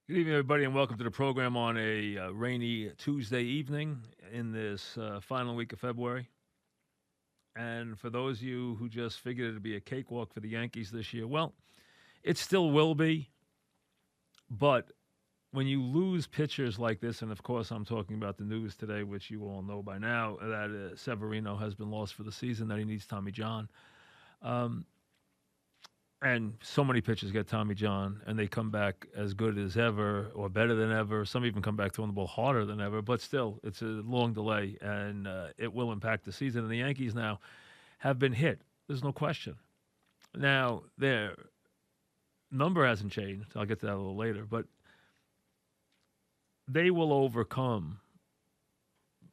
Good evening, everybody, and welcome to the program on a rainy Tuesday evening in this final week of February. And for those of you who just figured it'd be a cakewalk for the Yankees this year, well, it still will be. But when you lose pitchers like this, and of course I'm talking about the news today, which you all know by now, that Severino has been lost for the season, that he needs Tommy John. Um, and so many pitchers get Tommy John, and they come back as good as ever or better than ever. Some even come back throwing the ball harder than ever, but still, it's a long delay, and it will impact the season. And the Yankees now have been hit. There's no question. Now, their number hasn't changed. I'll get to that a little later, but they will overcome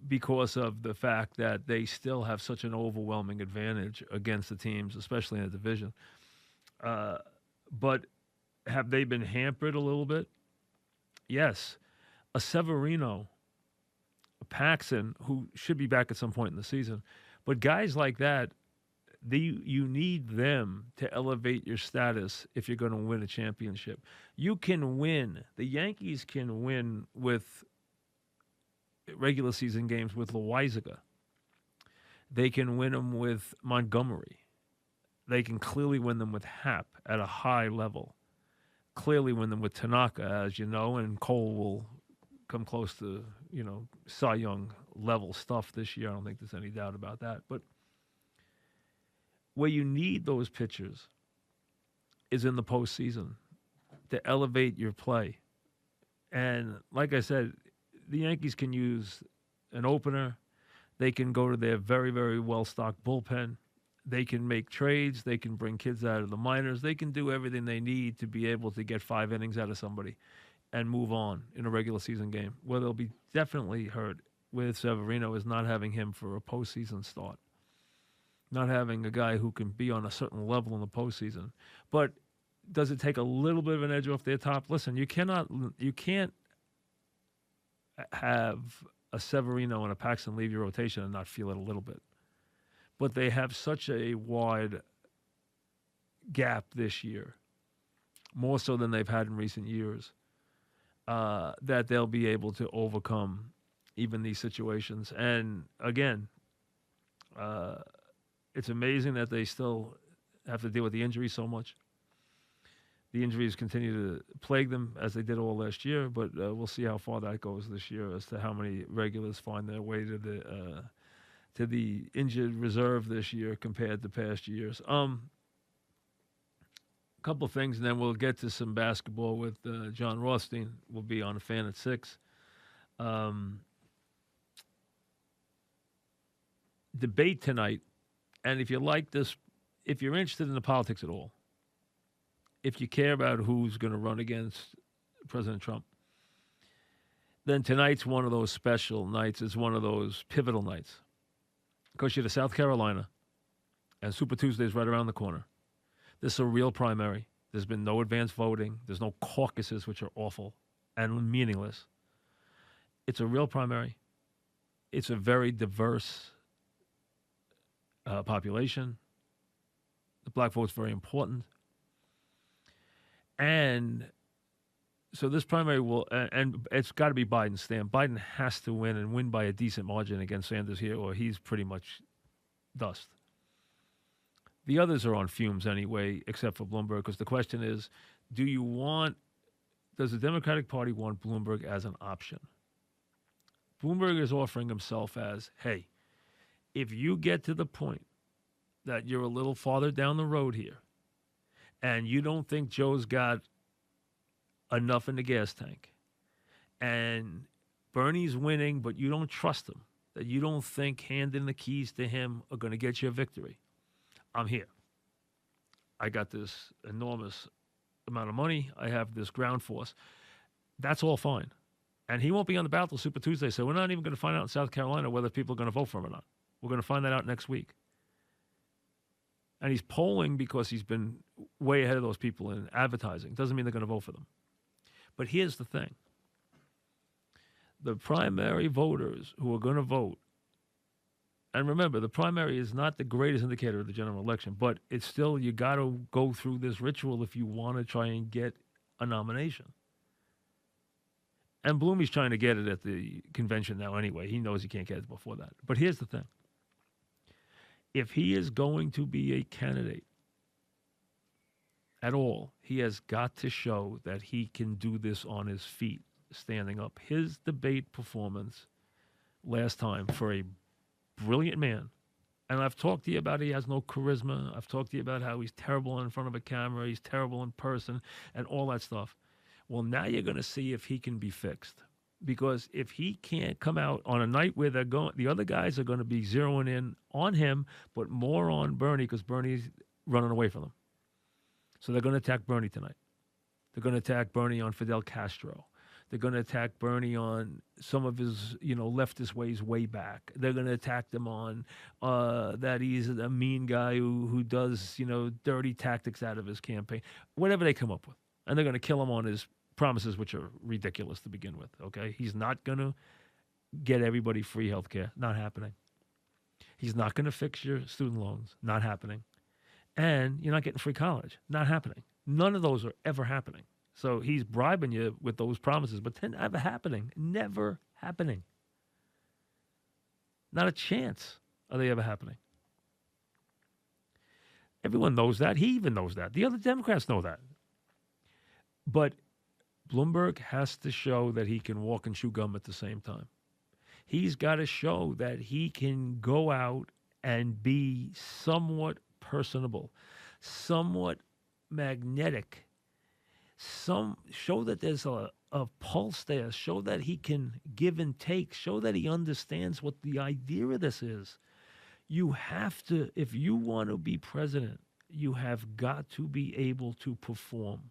because of the fact that they still have such an overwhelming advantage against the teams, especially in the division. Uh, but have they been hampered a little bit? Yes. A Severino, a Paxson, who should be back at some point in the season, but guys like that, you need them to elevate your status if you're going to win a championship. You can win. The Yankees can win with regular season games with Loizaga. They can win them with Montgomery. They can clearly win them with Hap at a high level. Clearly win them with Tanaka, as you know, and Cole will come close to, Cy Young level stuff this year. I don't think there's any doubt about that. But where you need those pitchers is in the postseason to elevate your play. And like I said, the Yankees can use an opener. They can go to their very, very well-stocked bullpen. They can make trades. They can bring kids out of the minors. They can do everything they need to be able to get 5 innings out of somebody and move on in a regular season game. Where they'll be definitely hurt with Severino is not having him for a postseason start, not having a guy who can be on a certain level in the postseason. But does it take a little bit of an edge off their top? Listen, you can't have a Severino and a Paxton leave your rotation and not feel it a little bit. But they have such a wide gap this year, more so than they've had in recent years, that they'll be able to overcome even these situations. And again, it's amazing that they still have to deal with the injuries so much. The injuries continue to plague them as they did all last year, but we'll see how far that goes this year as to how many regulars find their way to the injured reserve this year compared to past years. A couple of things, and then we'll get to some basketball with John Rothstein. We'll be on a fan at 6. Debate tonight, and if you like this, if you're interested in the politics at all, if you care about who's going to run against President Trump, then tonight's one of those special nights. It's one of those pivotal nights. Because you're to South Carolina, and Super Tuesday is right around the corner. This is a real primary. There's been no advance voting. There's no caucuses, which are awful and meaningless. It's a real primary. It's a very diverse population. The black vote's very important. And so this primary will, and it's got to be Biden's stand. Biden has to win and win by a decent margin against Sanders here, or he's pretty much dust. The others are on fumes anyway, except for Bloomberg, because the question is, does the Democratic Party want Bloomberg as an option? Bloomberg is offering himself as, hey, if you get to the point that you're a little farther down the road here, and you don't think Joe's got enough in the gas tank, and Bernie's winning, but you don't trust him, that you don't think handing the keys to him are going to get you a victory, I'm here. I got this enormous amount of money. I have this ground force. That's all fine. And he won't be on the ballot till Super Tuesday, so we're not even going to find out in South Carolina whether people are going to vote for him or not. We're going to find that out next week. And he's polling because he's been way ahead of those people in advertising. Doesn't mean they're going to vote for them. But here's the thing. The primary voters who are going to vote, and remember, the primary is not the greatest indicator of the general election, but it's still, you got to go through this ritual if you want to try and get a nomination. And Bloomy's trying to get it at the convention now anyway. He knows he can't get it before that. But here's the thing. If he is going to be a candidate at all, he has got to show that he can do this on his feet, standing up. His debate performance last time for a brilliant man, and I've talked to you about he has no charisma. I've talked to you about how he's terrible in front of a camera, he's terrible in person, and all that stuff. Well, now you're going to see if he can be fixed. Because if he can't come out on a night where they're going, the other guys are going to be zeroing in on him, but more on Bernie because Bernie's running away from them. So they're going to attack Bernie tonight. They're going to attack Bernie on Fidel Castro. They're going to attack Bernie on some of his, leftist ways way back. They're going to attack them on that he's a mean guy who does, dirty tactics out of his campaign. Whatever they come up with. And they're going to kill him on his promises, which are ridiculous to begin with, okay? He's not going to get everybody free health care. Not happening. He's not going to fix your student loans. Not happening. And you're not getting free college. Not happening. None of those are ever happening. So he's bribing you with those promises, but they're never happening. Never happening. Not a chance are they ever happening. Everyone knows that. He even knows that. The other Democrats know that. But Bloomberg has to show that he can walk and chew gum at the same time. He's got to show that he can go out and be somewhat personable, somewhat magnetic, show that there's a pulse there, show that he can give and take, show that he understands what the idea of this is. You have to, if you want to be president, you have got to be able to perform.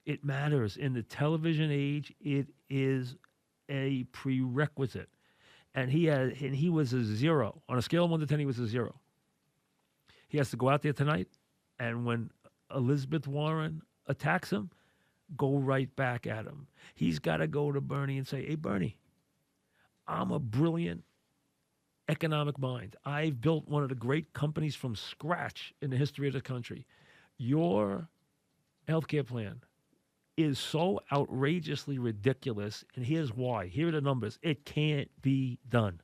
It matters. In the television age, it is a prerequisite. And he was a 0. On a scale of 1 to 10, he was a 0. He has to go out there tonight, and when Elizabeth Warren attacks him, go right back at him. He's got to go to Bernie and say, hey, Bernie, I'm a brilliant economic mind. I've built one of the great companies from scratch in the history of the country. Your healthcare plan is so outrageously ridiculous, and here's why. Here are the numbers. It can't be done.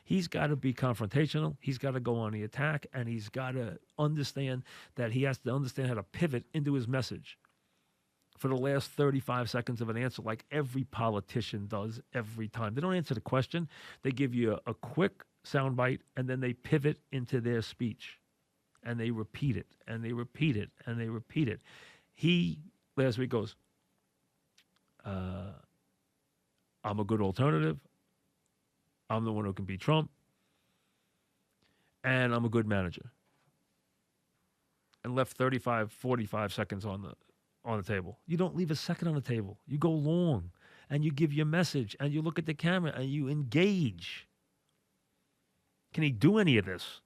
He's got to be confrontational. He's got to go on the attack, and he's got to understand that he has to understand how to pivot into his message for the last 35 seconds of an answer, like every politician does every time. They don't answer the question. They give you a quick soundbite, and then they pivot into their speech, and they repeat it, and they repeat it, and they repeat it. He, last week, goes, I'm a good alternative. I'm the one who can beat Trump. And I'm a good manager. And left 35, 45 seconds on the table. You don't leave a second on the table. You go long, and you give your message, and you look at the camera, and you engage. Can he do any of this?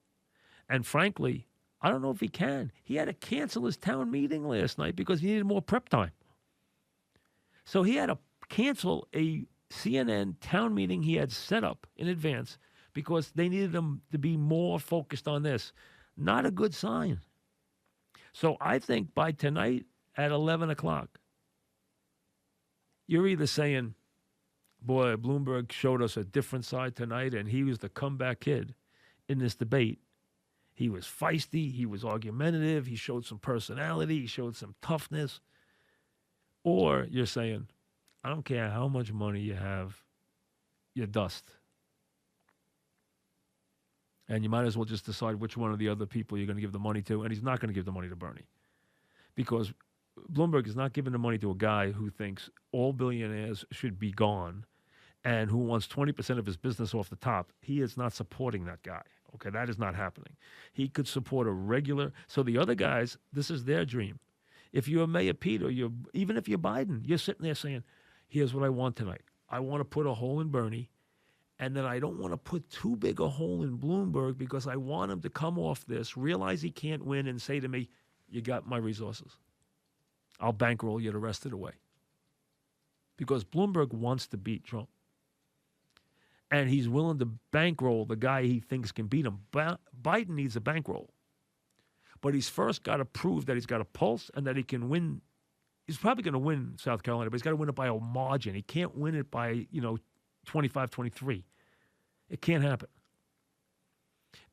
And frankly, I don't know if he can. He had to cancel his town meeting last night because he needed more prep time. So he had to cancel a CNN town meeting he had set up in advance because they needed him to be more focused on this. Not a good sign. So I think by tonight at 11 o'clock, you're either saying, boy, Bloomberg showed us a different side tonight, and he was the comeback kid in this debate. He was feisty. He was argumentative. He showed some personality. He showed some toughness. Or you're saying, I don't care how much money you have, you're dust. And you might as well just decide which one of the other people you're going to give the money to. And he's not going to give the money to Bernie. Because Bloomberg is not giving the money to a guy who thinks all billionaires should be gone and who wants 20% of his business off the top. He is not supporting that guy. Okay, that is not happening. He could support a regular. So the other guys, this is their dream. If you're Mayor Pete or even if you're Biden, you're sitting there saying, here's what I want tonight. I want to put a hole in Bernie, and then I don't want to put too big a hole in Bloomberg because I want him to come off this, realize he can't win, and say to me, you got my resources. I'll bankroll you the rest of the way. Because Bloomberg wants to beat Trump. And he's willing to bankroll the guy he thinks can beat him. Biden needs a bankroll. But he's first got to prove that he's got a pulse and that he can win He's probably going to win South Carolina, but he's got to win it by a margin. He can't win it by, 25-23. It can't happen.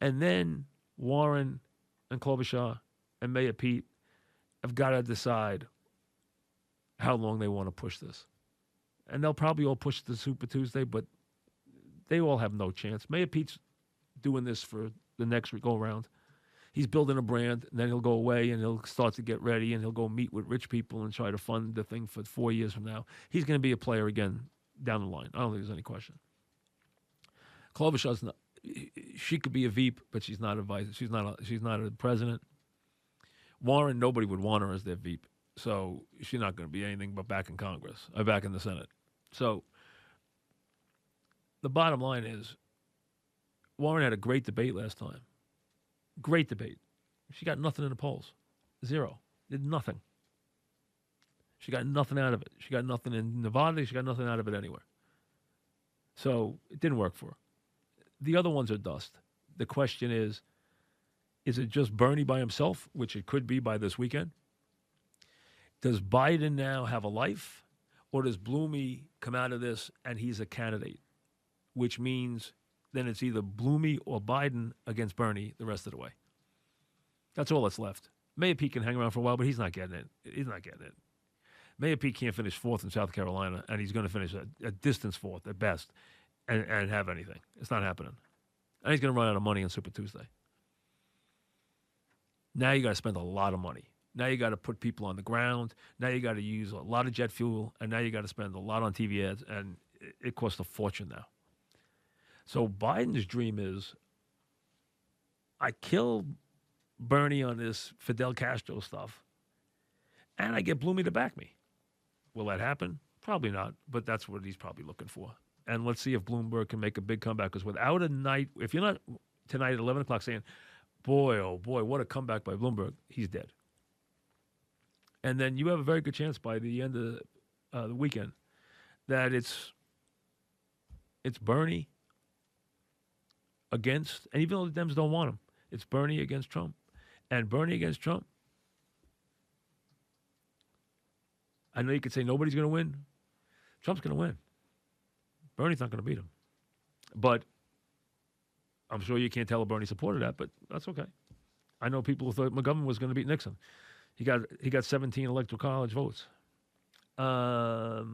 And then Warren and Klobuchar and Mayor Pete have got to decide how long they want to push this. And they'll probably all push the Super Tuesday, but they all have no chance. Mayor Pete's doing this for the next go-around. He's building a brand, and then he'll go away, and he'll start to get ready, and he'll go meet with rich people and try to fund the thing for 4 years from now. He's going to be a player again down the line. I don't think there's any question. Klobuchar's not. She could be a VP, but she's not a vice. She's not a president. Warren, nobody would want her as their VP, so she's not going to be anything but back in Congress, or back in the Senate. So the bottom line is, Warren had a great debate last time. Great debate. She got nothing in the polls. Zero. Did nothing. She got nothing out of it. She got nothing in Nevada. She got nothing out of it anywhere. So it didn't work for her. The other ones are dust. The question is it just Bernie by himself, which it could be by this weekend? Does Biden now have a life? Or does Bloomey come out of this and he's a candidate? Which means then it's either Bloomey or Biden against Bernie the rest of the way. That's all that's left. Mayor Pete can hang around for a while, but he's not getting it. He's not getting it. Mayor Pete can't finish fourth in South Carolina, and he's going to finish a distance fourth at best and have anything. It's not happening. And he's going to run out of money on Super Tuesday. Now you got to spend a lot of money. Now you got to put people on the ground. Now you got to use a lot of jet fuel, and now you got to spend a lot on TV ads, and it costs a fortune now. So Biden's dream is, I kill Bernie on this Fidel Castro stuff, and I get Bloomey to back me. Will that happen? Probably not, but that's what he's probably looking for. And let's see if Bloomberg can make a big comeback, because without a night, if you're not tonight at 11 o'clock saying, boy, oh boy, what a comeback by Bloomberg, he's dead. And then you have a very good chance by the end of the weekend that it's Bernie against, and even though the Dems don't want him, it's Bernie against Trump. And Bernie against Trump, I know you could say nobody's going to win. Trump's going to win. Bernie's not going to beat him. But I'm sure you can't tell a Bernie supporter that, but that's okay. I know people who thought McGovern was going to beat Nixon. He got 17 electoral college votes. All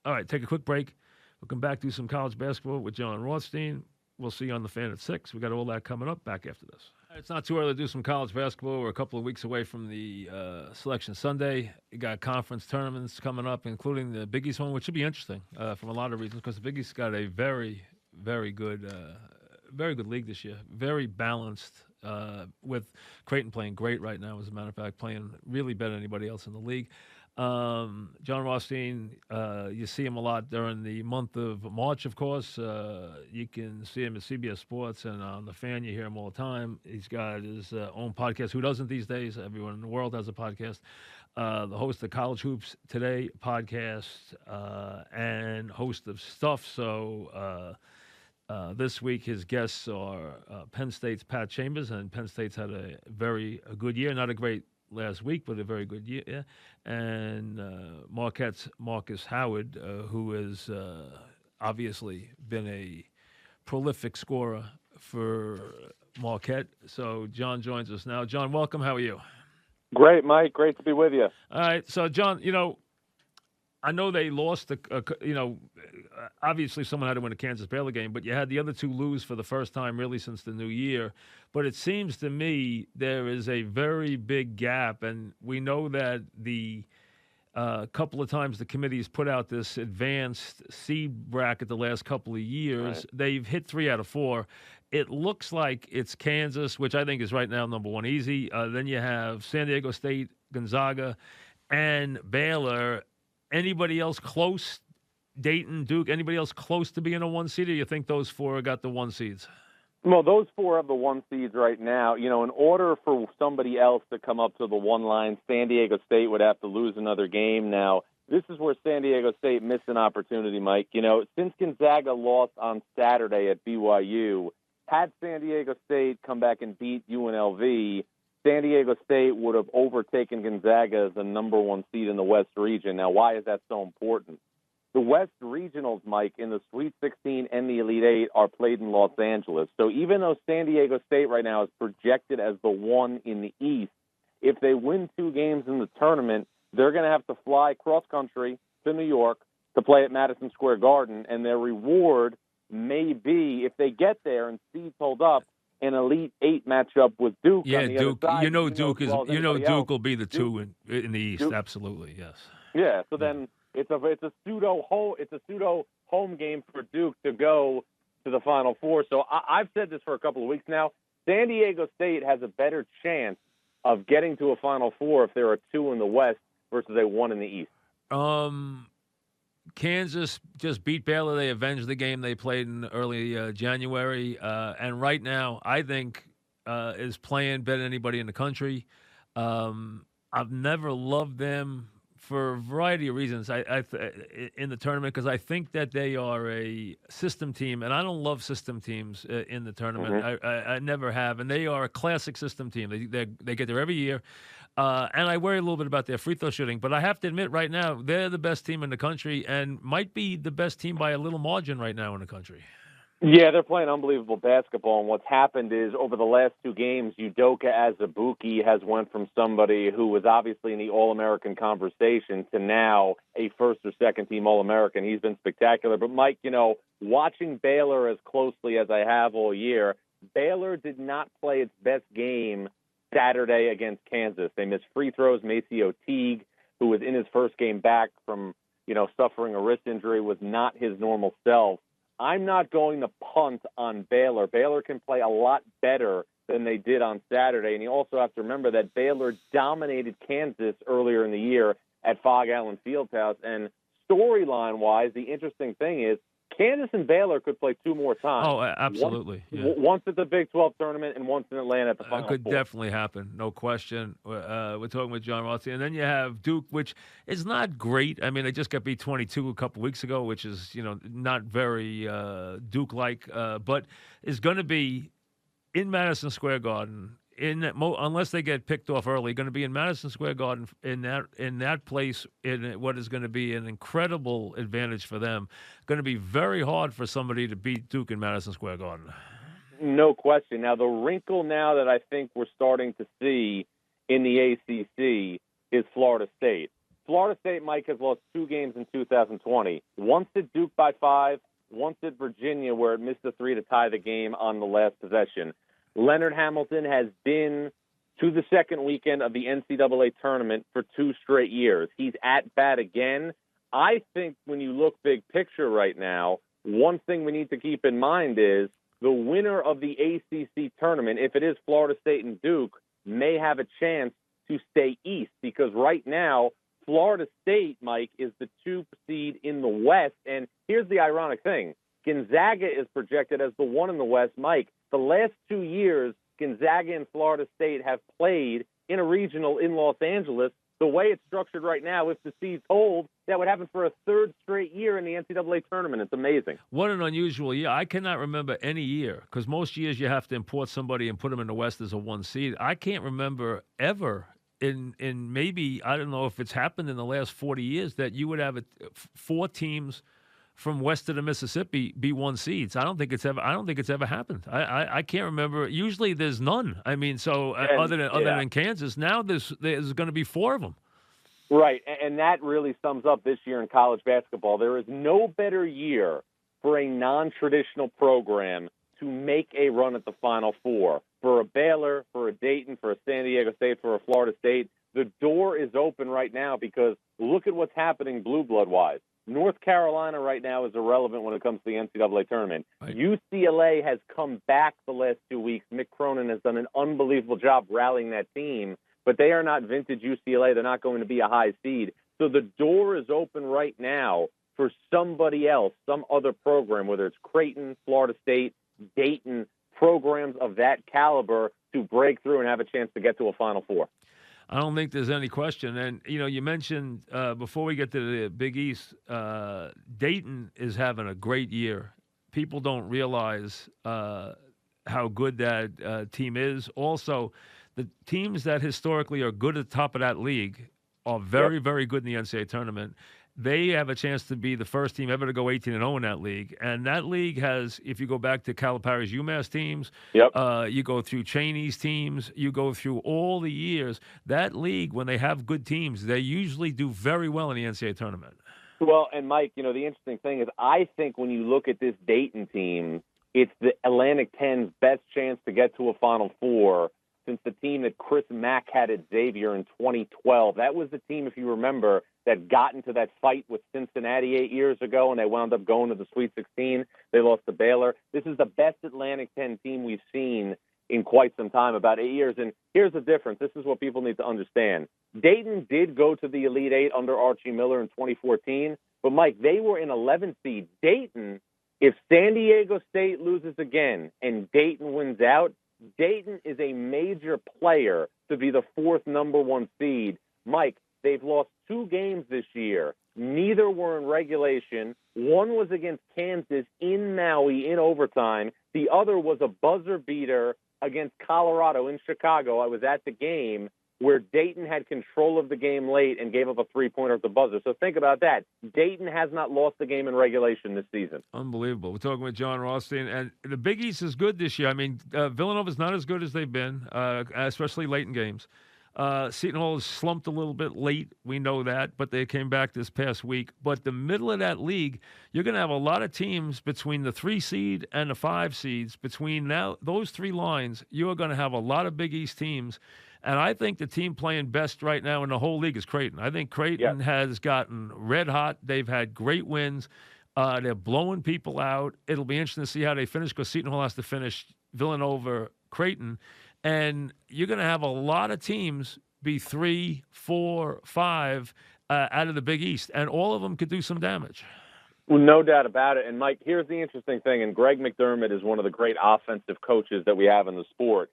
right, take a quick break. We'll come back, do some college basketball with John Rothstein. We'll see you on the Fan at 6. We got all that coming up back after this. It's not too early to do some college basketball. We're a couple of weeks away from the Selection Sunday. We got conference tournaments coming up, including the Big East one, which should be interesting from a lot of reasons, because the Big East got a very, very good league this year. Very balanced, with Creighton playing great right now, as a matter of fact, playing really better than anybody else in the league. John Rothstein, you see him a lot during the month of March, of course. You can see him at CBS Sports, and on The Fan, you hear him all the time. He's got his own podcast. Who doesn't these days? Everyone in the world has a podcast. The host of College Hoops Today podcast, and host of Stuff. So this week his guests are Penn State's Pat Chambers, and Penn State's had a good year. Not a great last week, but a very good year. Yeah. And Marquette's Marcus Howard, who has obviously been a prolific scorer for Marquette. So John joins us now. John, welcome. How are you? Great, Mike. Great to be with you. All right. So, John, I know they lost, obviously someone had to win a Kansas Baylor game, but you had the other two lose for the first time really since the new year. But it seems to me there is a very big gap, and we know that the couple of times the committee's put out this advanced seed bracket the last couple of years, right. They've hit 3 out of 4. It looks like it's Kansas, which I think is right now number 1 easy. Then you have San Diego State, Gonzaga, and Baylor. Anybody else close? Dayton, Duke, anybody else close to being a 1 seed, or you think those 4 got the 1 seeds? Well, those 4 have the 1 seeds right now. In order for somebody else to come up to the 1 line, San Diego State would have to lose another game. Now, this is where San Diego State missed an opportunity, Mike. Since Gonzaga lost on Saturday at BYU, had San Diego State come back and beat UNLV, San Diego State would have overtaken Gonzaga as the number 1 seed in the West region. Now, why is that so important? The West regionals, Mike, in the Sweet 16 and the Elite Eight are played in Los Angeles. So even though San Diego State right now is projected as the 1 in the East, if they win 2 games in the tournament, they're going to have to fly cross-country to New York to play at Madison Square Garden, and their reward may be, if they get there and seeds hold up, an Elite Eight matchup with Duke. Yeah, on the Duke. other side, Duke is. as well as anybody Duke else. will be the Duke, 2 in the East. Duke. Absolutely, yes. Yeah. So then it's a pseudo home game for Duke to go to the Final Four. So I've said this for a couple of weeks now. San Diego State has a better chance of getting to a Final Four if there are 2 in the West versus a 1 in the East. Kansas just beat Baylor. They avenged the game they played in early January. And right now, I think, is playing better than anybody in the country. I've never loved them for a variety of reasons in the tournament, because I think that they are a system team, and I don't love system teams in the tournament. Mm-hmm. I never have, and they are a classic system team. They get there every year. And I worry a little bit about their free throw shooting, but I have to admit right now, they're the best team in the country and might be the best team by a little margin right now in the country. Yeah, they're playing unbelievable basketball, and what's happened is over the last 2 games, Udoka Azubuike has went from somebody who was obviously in the All-American conversation to now a first or second team All-American. He's been spectacular. But, Mike, watching Baylor as closely as I have all year, Baylor did not play its best game Saturday against Kansas. They missed free throws. Maceo Teague, who was in his first game back from, suffering a wrist injury, was not his normal self. I'm not going to punt on Baylor. Baylor can play a lot better than they did on Saturday. And you also have to remember that Baylor dominated Kansas earlier in the year at Fog Allen Fieldhouse. And storyline-wise, the interesting thing is Kansas and Baylor could play 2 more times. Oh, absolutely. Once at the Big 12 tournament and once in Atlanta at the Final could Four. Definitely happen, no question. We're talking with John Rossi. And then you have Duke, which is not great. I mean, they just got beat 22 a couple weeks ago, which is, not very Duke-like, but is going to be in Madison Square Garden. Unless they get picked off early, going to be in Madison Square Garden in that place in what is going to be an incredible advantage for them. Going to be very hard for somebody to beat Duke in Madison Square Garden. No question. Now, the wrinkle now that I think we're starting to see in the ACC is Florida State. Florida State, Mike, has lost 2 games in 2020. Once at Duke by 5, once at Virginia where it missed a 3 to tie the game on the last possession. Leonard Hamilton has been to the second weekend of the NCAA tournament for 2 straight years. He's at bat again. I think when you look big picture right now, one thing we need to keep in mind is the winner of the ACC tournament, if it is Florida State and Duke, may have a chance to stay east, because right now Florida State, Mike, is the 2 seed in the West. And here's the ironic thing. Gonzaga is projected as the 1 in the West. Mike, the last 2 years, Gonzaga and Florida State have played in a regional in Los Angeles. The way it's structured right now, if the seeds hold, that would happen for a 3rd straight year in the NCAA tournament. It's amazing. What an unusual year. I cannot remember any year, because most years you have to import somebody and put them in the West as a 1 seed. I can't remember ever in maybe, I don't know if it's happened in the last 40 years, that you would have 4 teams from west of the Mississippi be 1 seeds. I don't think it's ever happened. I can't remember. Usually there's none. I mean, so other than Kansas, now there's going to be 4 of them. Right, and that really sums up this year in college basketball. There is no better year for a non-traditional program to make a run at the Final Four. For a Baylor, for a Dayton, for a San Diego State, for a Florida State, the door is open right now, because look at what's happening blue blood-wise. North Carolina right now is irrelevant when it comes to the NCAA tournament. Right. UCLA has come back the last 2 weeks. Mick Cronin has done an unbelievable job rallying that team, but they are not vintage UCLA. They're not going to be a high seed. So the door is open right now for somebody else, some other program, whether it's Creighton, Florida State, Dayton, programs of that caliber to break through and have a chance to get to a Final Four. I don't think there's any question. And, you mentioned before we get to the Big East, Dayton is having a great year. People don't realize how good that team is. Also, the teams that historically are good at the top of that league are very, very good in the NCAA tournament. They have a chance to be the first team ever to go 18-0 in that league. And that league has, if you go back to Calipari's UMass teams, you go through Cheney's teams, you go through all the years, that league, when they have good teams, they usually do very well in the NCAA tournament. Well, and Mike, the interesting thing is I think when you look at this Dayton team, it's the Atlantic 10's best chance to get to a Final Four since the team that Chris Mack had at Xavier in 2012. That was the team, if you remember, that got into that fight with Cincinnati 8 years ago, and they wound up going to the Sweet 16. They lost to Baylor. This is the best Atlantic 10 team we've seen in quite some time, about 8 years. And here's the difference. This is what people need to understand. Dayton did go to the Elite Eight under Archie Miller in 2014, but, Mike, they were an 11th seed. Dayton, if San Diego State loses again and Dayton wins out, Dayton is a major player to be the fourth number one seed. Mike, they've lost 2 games this year. Neither were in regulation. One was against Kansas in Maui in overtime. The other was a buzzer beater against Colorado in Chicago. I was at the game where Dayton had control of the game late and gave up a 3-pointer at the buzzer. So think about that. Dayton has not lost a game in regulation this season. Unbelievable. We're talking with John Rothstein, and the Big East is good this year. I mean, Villanova's not as good as they've been, especially late in games. Seton Hall has slumped a little bit late. We know that, but they came back this past week. But the middle of that league, you're going to have a lot of teams between the 3 seed and the 5 seeds. Between those 3 lines, you are going to have a lot of Big East teams. And I think the team playing best right now in the whole league is Creighton. I think Creighton has gotten red hot. They've had great wins. They're blowing people out. It'll be interesting to see how they finish because Seton Hall has to finish Villanova, Creighton. And you're going to have a lot of teams be 3, 4, 5 out of the Big East, and all of them could do some damage. Well, no doubt about it. And, Mike, here's the interesting thing, and Greg McDermott is one of the great offensive coaches that we have in the sport.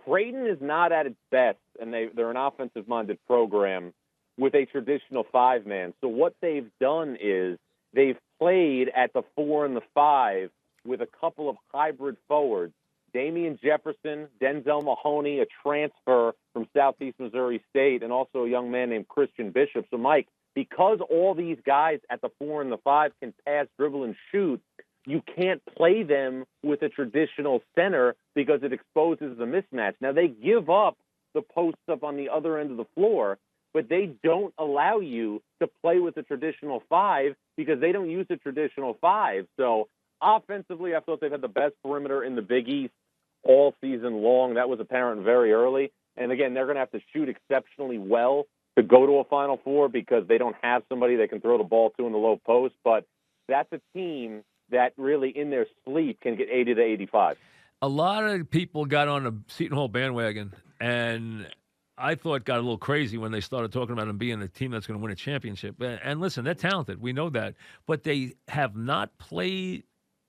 Creighton is not at its best, and they're an offensive-minded program with a traditional 5-man. So what they've done is they've played at the 4 and the 5 with a couple of hybrid forwards. Damian Jefferson, Denzel Mahoney, a transfer from Southeast Missouri State, and also a young man named Christian Bishop. So, Mike, because all these guys at the 4 and the 5 can pass, dribble, and shoot, you can't play them with a traditional center because it exposes the mismatch. Now, they give up the posts up on the other end of the floor, but they don't allow you to play with a traditional 5 because they don't use a traditional 5. So, offensively, I thought they've had the best perimeter in the Big East all season long. That was apparent very early. And, again, they're going to have to shoot exceptionally well to go to a Final Four because they don't have somebody they can throw the ball to in the low post. But that's a team that really in their sleep can get 80 to 85. A lot of people got on the Seton Hall bandwagon, and I thought got a little crazy when they started talking about them being a team that's going to win a championship. And listen, they're talented. We know that. But they have not played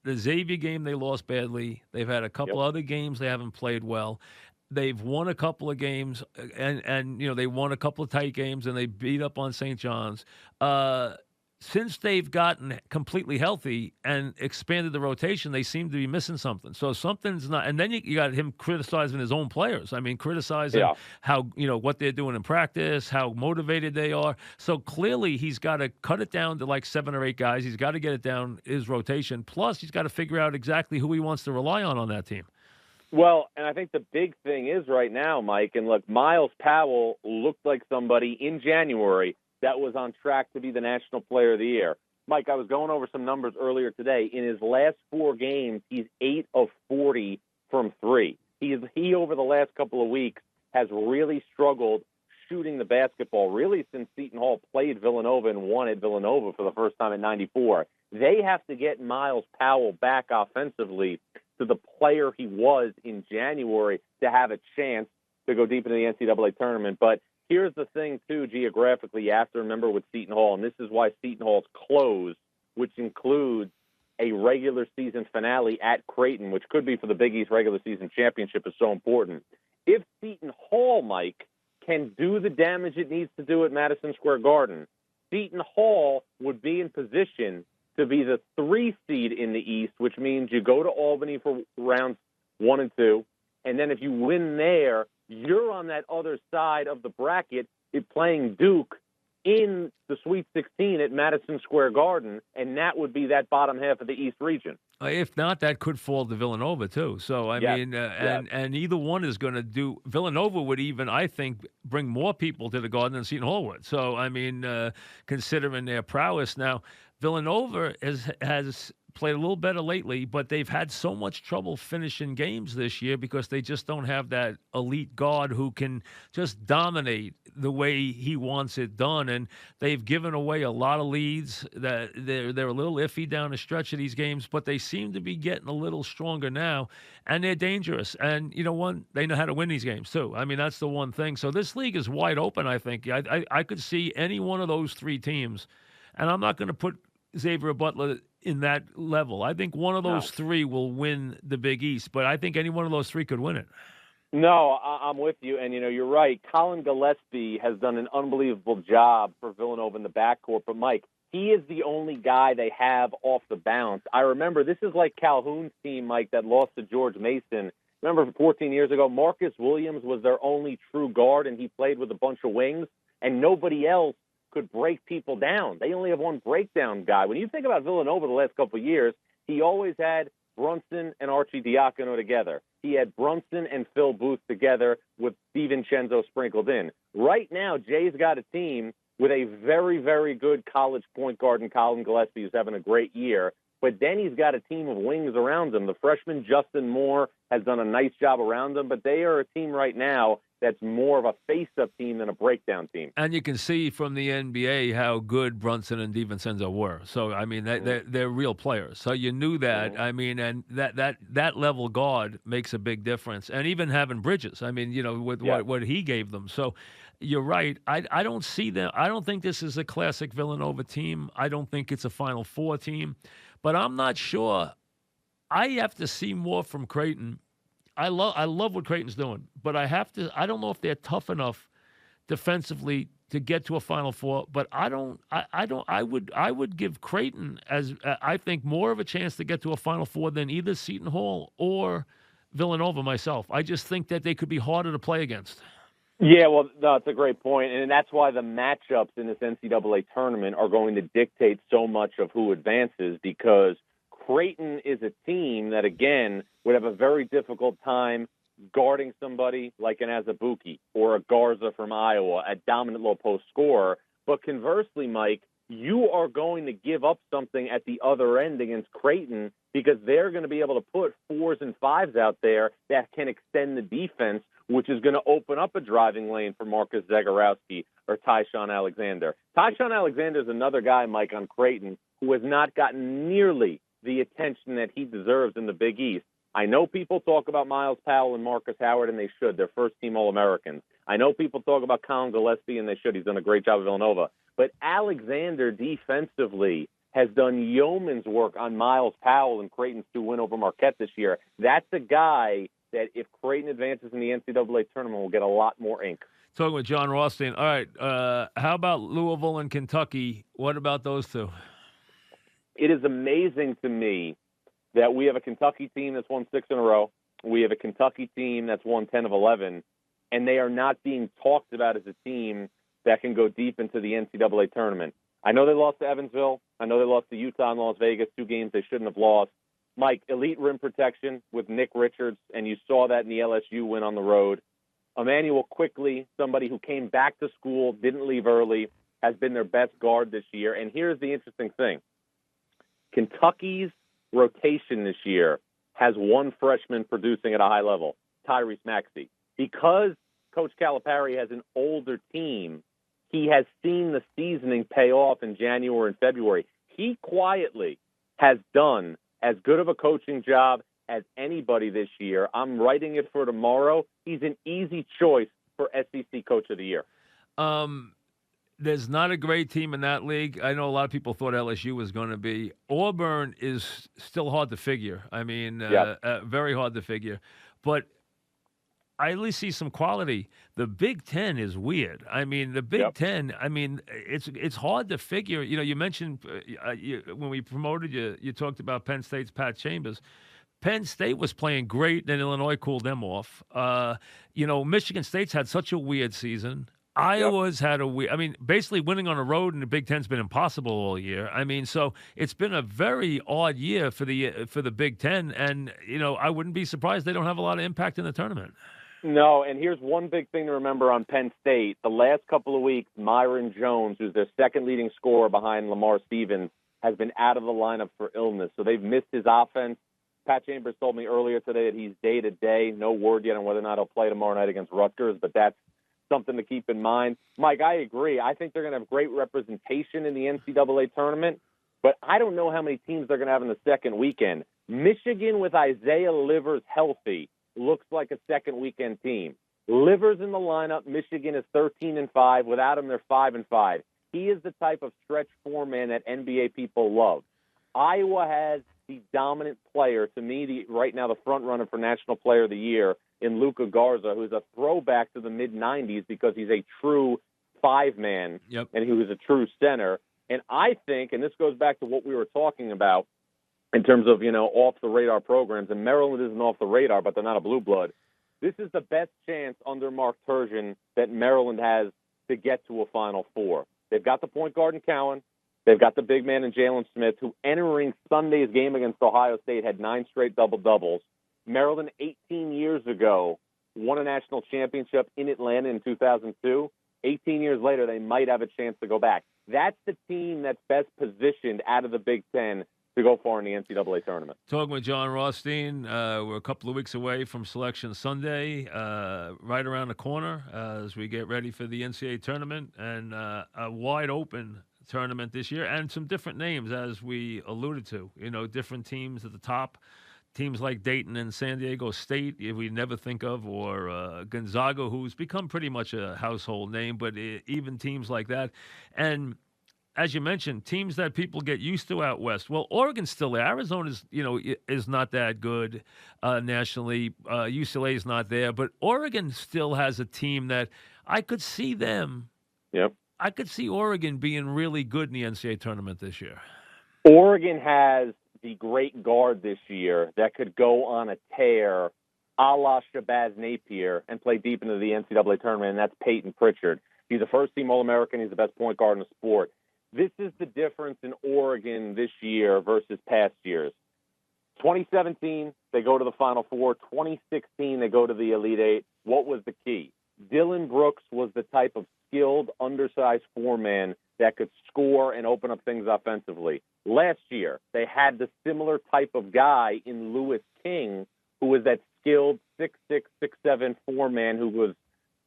the Xavier game. They lost badly. They've had a couple other games they haven't played well. They've won a couple of games, and they won a couple of tight games, and they beat up on St. John's. Since they've gotten completely healthy and expanded the rotation, they seem to be missing something. So something's not. And then you got him criticizing his own players. I mean, criticizing how what they're doing in practice, how motivated they are. So clearly, he's got to cut it down to like 7 or 8 guys. He's got to get it down his rotation. Plus, he's got to figure out exactly who he wants to rely on that team. Well, and I think the big thing is right now, Mike, and look, Miles Powell looked like somebody in January that was on track to be the National Player of the Year. Mike, I was going over some numbers earlier today. In his last 4 games, he's 8 of 40 from 3. He over the last couple of weeks, has really struggled shooting the basketball, really since Seton Hall played Villanova and won at Villanova for the first time in '94. They have to get Miles Powell back offensively to the player he was in January to have a chance to go deep into the NCAA tournament. But here's the thing, too, geographically, you have to remember with Seton Hall, and this is why Seton Hall's closed, which includes a regular season finale at Creighton, which could be for the Big East regular season championship, is so important. If Seton Hall, Mike, can do the damage it needs to do at Madison Square Garden, Seton Hall would be in position to be the 3 seed in the East, which means you go to Albany for rounds 1 and 2, and then if you win there, you're on that other side of the bracket playing Duke in the Sweet 16 at Madison Square Garden, and that would be that bottom half of the East region. If not, that could fall to Villanova too. So I Yes, mean, yes. and either one is going to do. Villanova would even, I think, bring more people to the Garden than Seton Hall would. So I mean, considering their prowess now, Villanova has played a little better lately, but they've had so much trouble finishing games this year because they just don't have that elite guard who can just dominate the way he wants it done. And they've given away a lot of leads. That they're a little iffy down the stretch of these games, but they seem to be getting a little stronger now, and they're dangerous. And you know, they know how to win these games too. I mean, that's the one thing. So this league is wide open. I think I could see any one of those three teams, and I'm not going to put Xavier Butler in that level. I think one of those three will win the Big East, but I think any one of those three could win it. No, I'm with you, and you're right. Colin Gillespie has done an unbelievable job for Villanova in the backcourt, but Mike, he is the only guy they have off the bounce. I remember this is like Calhoun's team, Mike, that lost to George Mason. Remember 14 years ago, Marcus Williams was their only true guard, and he played with a bunch of wings, and nobody else could break people down. They only have one breakdown guy. When you think about Villanova the last couple of years, he always had Brunson and Archie Diacono together. He had Brunson and Phil Booth together with DiVincenzo sprinkled in. Right now, Jay's got a team with a very, very good college point guard in Colin Gillespie who's having a great year. But then he's got a team of wings around him. The freshman Justin Moore has done a nice job around them, but they are a team right now that's more of a face-up team than a breakdown team. And you can see from the NBA how good Brunson and DiVincenzo were. So, I mean, they're real players. So you knew that. I mean, and that level guard makes a big difference. And even having Bridges, I mean, you know, with what he gave them. So you're right. I don't see them. I don't think this is a classic Villanova team. I don't think it's a Final Four team. But I'm not sure. I have to see more from Creighton. I love what Creighton's doing, but I don't know if they're tough enough defensively to get to a Final Four. But I would give Creighton I think more of a chance to get to a Final Four than either Seton Hall or Villanova myself. I just think that they could be harder to play against. Yeah, well, that's a great point, and that's why the matchups in this NCAA tournament are going to dictate so much of who advances, because Creighton is a team that, again, would have a very difficult time guarding somebody like an Azubuike or a Garza from Iowa, a dominant low-post scorer. But conversely, Mike, you are going to give up something at the other end against Creighton because they're going to be able to put 4s and 5s out there that can extend the defense, which is going to open up a driving lane for Marcus Zagorowski or Tyshawn Alexander. Tyshawn Alexander is another guy, Mike, on Creighton who has not gotten nearly the attention that he deserves in the Big East. I know people talk about Miles Powell and Marcus Howard, and they should. They're first-team All-Americans. I know people talk about Colin Gillespie, and they should. He's done a great job at Villanova. But Alexander defensively has done yeoman's work on Miles Powell and Creighton's 2 win over Marquette this year. That's a guy that if Creighton advances in the NCAA tournament will get a lot more ink. Talking with John Rothstein. All right, how about Louisville and Kentucky? What about those two? It is amazing to me that we have a Kentucky team that's won 6 in a row. We have a Kentucky team that's won 10 of 11, and they are not being talked about as a team that can go deep into the NCAA tournament. I know they lost to Evansville. I know they lost to Utah and Las Vegas, 2 games they shouldn't have lost. Mike, elite rim protection with Nick Richards, and you saw that in the LSU win on the road. Emmanuel Quickly, somebody who came back to school, didn't leave early, has been their best guard this year. And here's the interesting thing. Kentucky's rotation this year has one freshman producing at a high level, Tyrese Maxey. Because Coach Calipari has an older team, he has seen the seasoning pay off in January and February. He quietly has done as good of a coaching job as anybody this year. I'm writing it for tomorrow. He's an easy choice for SEC Coach of the Year. There's not a great team in that league. I know a lot of people thought LSU was going to be. Auburn is still hard to figure. I mean, very hard to figure. But I at least see some quality. The Big Ten is weird. I mean, the Big Ten, I mean, it's hard to figure. You know, you mentioned when we promoted you, you talked about Penn State's Pat Chambers. Penn State was playing great, and Illinois cooled them off. Michigan State's had such a weird season. Iowa's had a weird. I mean, basically winning on the road in the Big Ten's been impossible all year. I mean, so it's been a very odd year for the Big Ten, and I wouldn't be surprised they don't have a lot of impact in the tournament. No, and here's one big thing to remember on Penn State. The last couple of weeks, Myron Jones, who's their second leading scorer behind Lamar Stevens, has been out of the lineup for illness. So they've missed his offense. Pat Chambers told me earlier today that he's day-to-day. No word yet on whether or not he'll play tomorrow night against Rutgers, but that's something to keep in mind. Mike, I agree. I think they're going to have great representation in the NCAA tournament, but I don't know how many teams they're going to have in the second weekend. Michigan with Isaiah Livers healthy looks like a second weekend team. Livers in the lineup. Michigan is 13-5. Without him, they're 5-5. He is the type of stretch four-man that NBA people love. Iowa has the dominant player, to me, right now the front runner for National Player of the Year in Luka Garza, who's a throwback to the mid-'90s because he's a true five-man, and he was a true center. And I think, and this goes back to what we were talking about in terms of, off-the-radar programs, and Maryland isn't off the radar, but they're not a blue blood. This is the best chance under Mark Turgeon that Maryland has to get to a Final Four. They've got the point guard in Cowan. They've got the big man in Jalen Smith, who entering Sunday's game against Ohio State had 9 straight double-doubles. Maryland, 18 years ago, won a national championship in Atlanta in 2002. 18 years later, they might have a chance to go back. That's the team that's best positioned out of the Big Ten to go far in the NCAA tournament. Talking with John Rothstein, we're a couple of weeks away from Selection Sunday, right around the corner as we get ready for the NCAA tournament, and a wide-open tournament this year, and some different names, as we alluded to. Different teams at the top, teams like Dayton and San Diego State, we never think of, or Gonzaga, who's become pretty much a household name, but even teams like that. And as you mentioned, teams that people get used to out west. Well, Oregon's still there. Arizona's, is not that good nationally. UCLA is not there, but Oregon still has a team that I could see them. Yep. I could see Oregon being really good in the NCAA tournament this year. Oregon has the great guard this year that could go on a tear a la Shabazz Napier and play deep into the NCAA tournament, and that's Peyton Pritchard. He's a first-team All-American. He's the best point guard in the sport. This is the difference in Oregon this year versus past years. 2017, they go to the Final Four. 2016, they go to the Elite Eight. What was the key? Dylan Brooks was the type of skilled, undersized four-man that could score and open up things offensively. Last year, they had the similar type of guy in Lewis King, who was that skilled 6'6", 6'7" four-man who was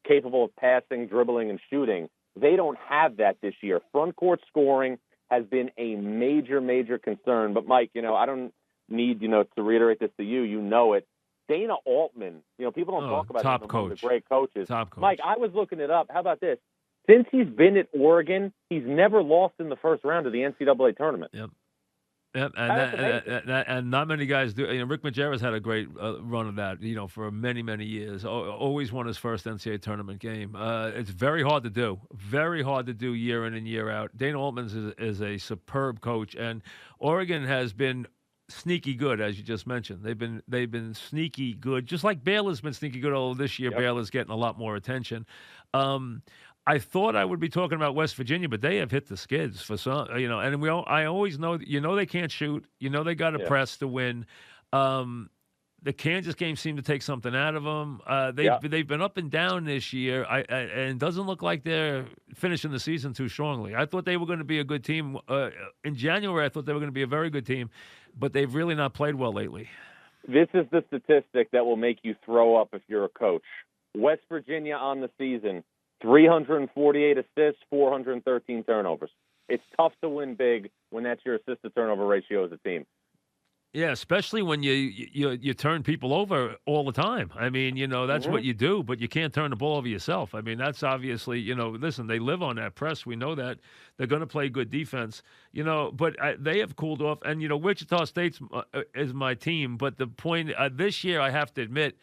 capable of passing, dribbling, and shooting. They don't have that this year. Front court scoring has been a major, major concern. But, Mike, I don't need, to reiterate this to you. You know it. Dana Altman, people don't talk about him as one of the great coaches. Top coach. Mike, I was looking it up. How about this? Since he's been at Oregon, he's never lost in the first round of the NCAA tournament. Yep. And not many guys do. Rick Majerus had a great run of that, for many, many years. Always won his first NCAA tournament game. It's very hard to do. Very hard to do year in and year out. Dana Altman is a superb coach, and Oregon has been sneaky good, as you just mentioned. They've been sneaky good, just like Baylor's been sneaky good. Although this year Baylor's getting a lot more attention. I thought I would be talking about West Virginia, but they have hit the skids for some, and I always know, they can't shoot. They got to press to win. The Kansas game seemed to take something out of them. They've been up and down this year, and it doesn't look like they're finishing the season too strongly. I thought they were going to be a good team. In January, I thought they were going to be a very good team, but they've really not played well lately. This is the statistic that will make you throw up if you're a coach. West Virginia on the season, 348 assists, 413 turnovers. It's tough to win big when that's your assist-to-turnover ratio as a team. Yeah, especially when you turn people over all the time. I mean, that's what you do, but you can't turn the ball over yourself. I mean, that's obviously, listen, they live on that press. We know that. They're going to play good defense, but they have cooled off. And, Wichita State is my team. But the point this year, I have to admit,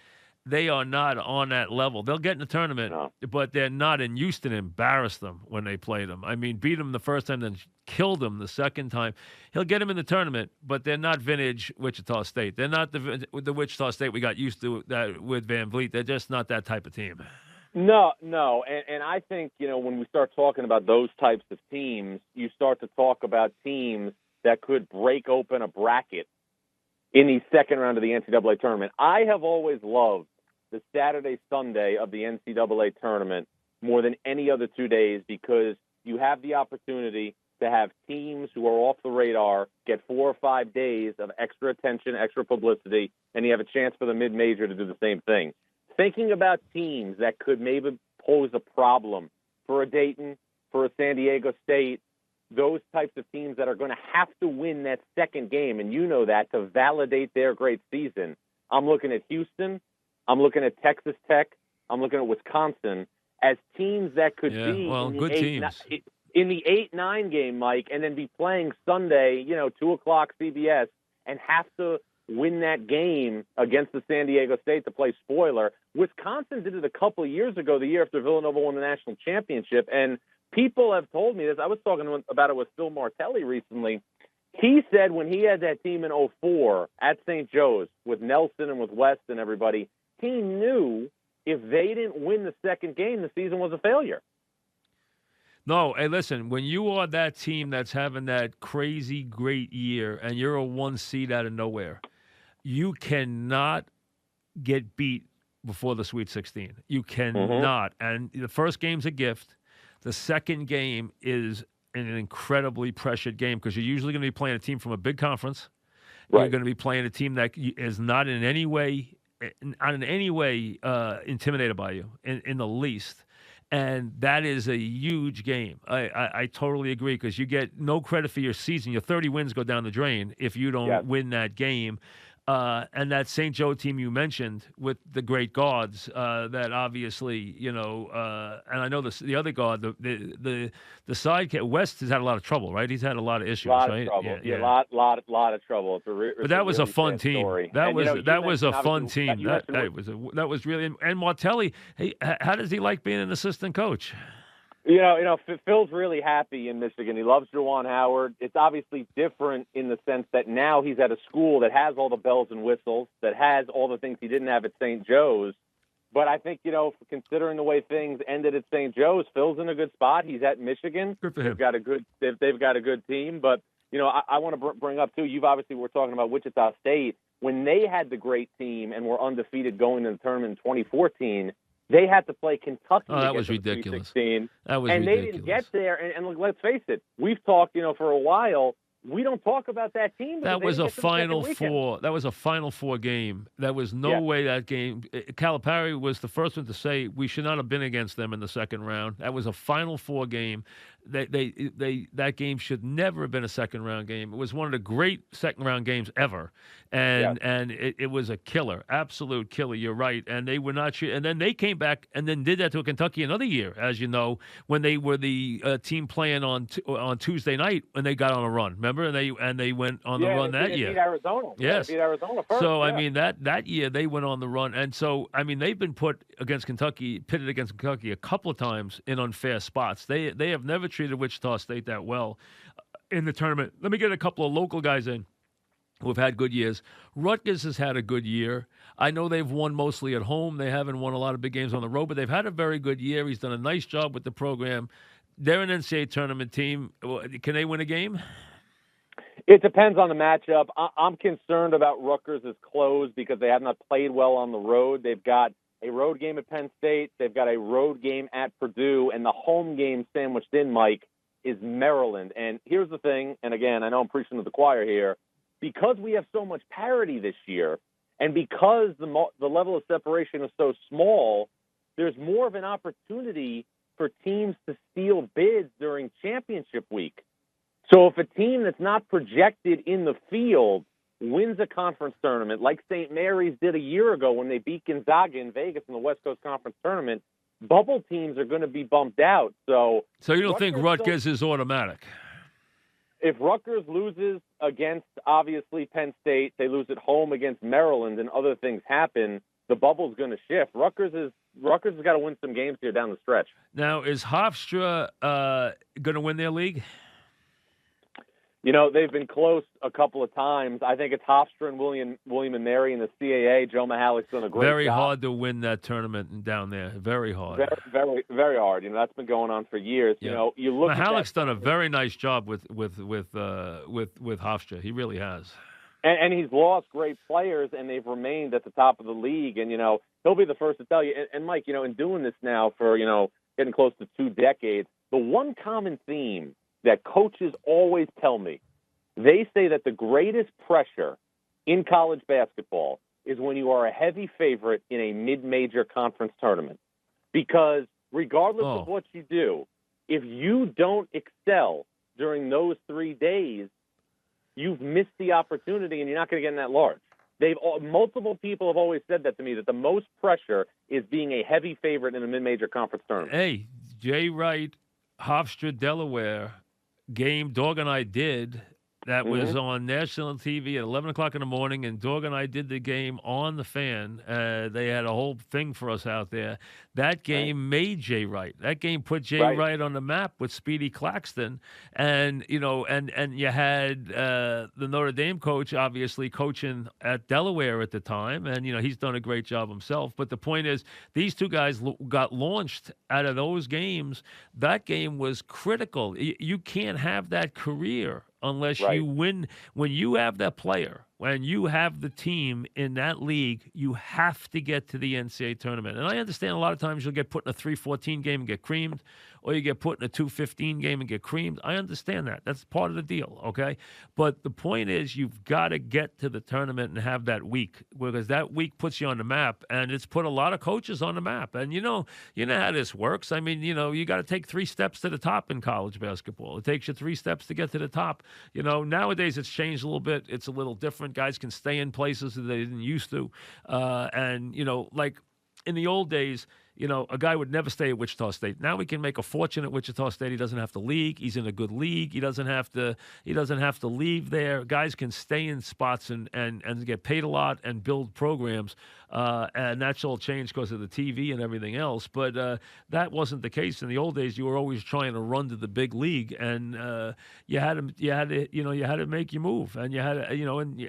they are not on that level. They'll get in the tournament, No. but they're not. And Houston embarrassed them when they played them. I mean, beat them the first time, then killed them the second time. He'll get them in the tournament, but they're not vintage Wichita State. They're not the Wichita State we got used to that with Van Vliet. They're just not that type of team. No, and I think, when we start talking about those types of teams, you start to talk about teams that could break open a bracket in the second round of the NCAA tournament. I have always loved the Saturday, Sunday of the NCAA tournament more than any other 2 days because you have the opportunity to have teams who are off the radar get 4 or 5 days of extra attention, extra publicity, and you have a chance for the mid-major to do the same thing. Thinking about teams that could maybe pose a problem for a Dayton, for a San Diego State, those types of teams that are going to have to win that second game, and you know that, to validate their great season. I'm looking at Houston. I'm looking at Texas Tech. I'm looking at Wisconsin as teams that could be good teams. In the 8-9 game, Mike, and then be playing Sunday, 2 o'clock CBS, and have to win that game against the San Diego State to play spoiler. Wisconsin did it a couple of years ago, the year after Villanova won the national championship, and people have told me this. I was talking about it with Phil Martelli recently. He said when he had that team in 04 at St. Joe's with Nelson and with West and everybody, he knew if they didn't win the second game, the season was a failure. No, hey, listen, when you are that team that's having that crazy great year and you're a 1 seed out of nowhere, you cannot get beat before the Sweet 16. You cannot. And the first game's a gift. The second game is an incredibly pressured game because you're usually going to be playing a team from a big conference. Right. You're going to be playing a team that is not in any way intimidated by you in the least. And that is a huge game. I totally agree because you get no credit for your season. Your 30 wins go down the drain if you don't win that game. And that St. Joe team you mentioned with the great guards that obviously, and I know the other guard, the side West has had a lot of trouble, right? He's had a lot of issues, right? Of trouble. Yeah. Lot of trouble. But that was a fun team. That was a fun team. That was really. And Martelli, hey, how does he like being an assistant coach? Phil's really happy in Michigan. He loves Juwan Howard. It's obviously different in the sense that now he's at a school that has all the bells and whistles, that has all the things he didn't have at St. Joe's. But I think, considering the way things ended at St. Joe's, Phil's in a good spot. He's at Michigan. Good for him. They've got a good team. But, I want to bring up, too, we're talking about Wichita State. When they had the great team and were undefeated going to the tournament in 2014, they had to play Kentucky. Oh, that was ridiculous. That was ridiculous. They didn't get there. And let's face it, we've talked, for a while. We don't talk about that team. That was a Final Four. That was a Final Four game. There was no way that game. Calipari was the first one to say we should not have been against them in the second round. That was a Final Four game. That game should never have been a second round game. It was one of the great second round games ever, and it was a killer, absolute killer. You're right, and they were not. And then they came back and then did that to Kentucky another year, as you know, when they were the team playing on Tuesday night when they got on a run. Remember, and they went on the run that year. Beat Arizona. Yes, beat Arizona first. So I mean that year they went on the run, and so I mean they've been pitted against Kentucky a couple of times in unfair spots. They have never treated Wichita State that well in the tournament. Let me get a couple of local guys in who have had good years. Rutgers has had a good year. I know they've won mostly at home. They haven't won a lot of big games on the road, but they've had a very good year. He's done a nice job with the program. They're an NCAA tournament team. Can they win a game? It depends on the matchup. I'm concerned about Rutgers' close because they have not played well on the road. They've got a road game at Penn State. They've got a road game at Purdue. And the home game sandwiched in, Mike, is Maryland. And here's the thing, and again, I know I'm preaching to the choir here, because we have so much parity this year and because the level of separation is so small, there's more of an opportunity for teams to steal bids during championship week. So if a team that's not projected in the field wins a conference tournament, like St. Mary's did a year ago when they beat Gonzaga in Vegas in the West Coast Conference tournament, bubble teams are going to be bumped out. So you don't think Rutgers is automatic? If Rutgers loses against, obviously, Penn State, they lose at home against Maryland and other things happen, the bubble's going to shift. Rutgers has got to win some games here down the stretch. Now, is Hofstra going to win their league? They've been close a couple of times. I think it's Hofstra and William and Mary in the CAA. Joe Mahalick's done a great job. Very hard to win that tournament down there. Very hard. Very, very, very hard. That's been going on for years. Yeah. You look. Mahalick's done a very nice job with Hofstra. He really has. And he's lost great players, and they've remained at the top of the league. And he'll be the first to tell you. And Mike, in doing this now for getting close to 2 decades, the one common theme that coaches always tell me, they say that the greatest pressure in college basketball is when you are a heavy favorite in a mid-major conference tournament. Because regardless of what you do, if you don't excel during those 3 days, you've missed the opportunity and you're not going to get in that large. Multiple people have always said that to me, that the most pressure is being a heavy favorite in a mid-major conference tournament. Hey, Jay Wright, Hofstra, Delaware game Dog and I did that was on national TV at 11 o'clock in the morning, and Dog and I did the game on the Fan. They had a whole thing for us out there. That game made Jay Wright. That game put Jay Wright on the map with Speedy Claxton. And, and you had the Notre Dame coach, obviously, coaching at Delaware at the time. And, he's done a great job himself. But the point is, these two guys got launched out of those games. That game was critical. You can't have that career unless you win. When you have that player, when you have the team in that league, you have to get to the NCAA tournament. And I understand a lot of times you'll get put in a 3-14 game and get creamed, or you get put in a 2-15 game and get creamed. I understand that. That's part of the deal, okay? But the point is, you've got to get to the tournament and have that week, because that week puts you on the map, and it's put a lot of coaches on the map. And you know how this works. I mean, you got to take 3 steps to the top in college basketball. It takes you 3 steps to get to the top. Nowadays it's changed a little bit. It's a little different. Guys can stay in places that they didn't used to. And like in the old days, a guy would never stay at Wichita State. Now he can make a fortune at Wichita State. He doesn't have to league. He's in a good league. He doesn't have to leave there. Guys can stay in spots and get paid a lot and build programs. And that's all changed because of the TV and everything else. But that wasn't the case in the old days. You were always trying to run to the big league, and you had to make your move, and you had to,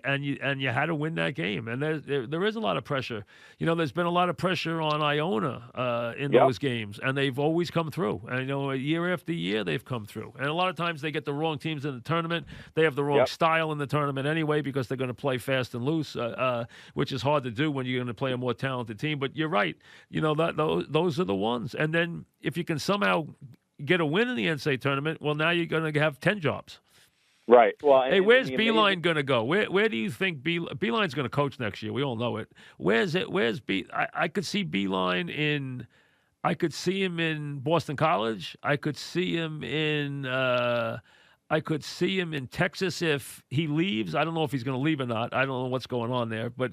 and you had to win that game. And there is a lot of pressure. There's been a lot of pressure on Iona in those games, and they've always come through. And year after year they've come through. And a lot of times they get the wrong teams in the tournament. They have the wrong style in the tournament anyway, because they're going to play fast and loose, which is hard to do when you're going to play a more talented team. But you're right. Those are the ones. And then if you can somehow get a win in the NCAA tournament, well, now you're going to have 10 jobs. Right. Well, hey, where's Beeline going to go? Where do you think Beeline's going to coach next year? We all know it. Where's I could see Beeline in. I could see him in Boston College. I could see him in. I could see him in Texas if he leaves. I don't know if he's going to leave or not. I don't know what's going on there, but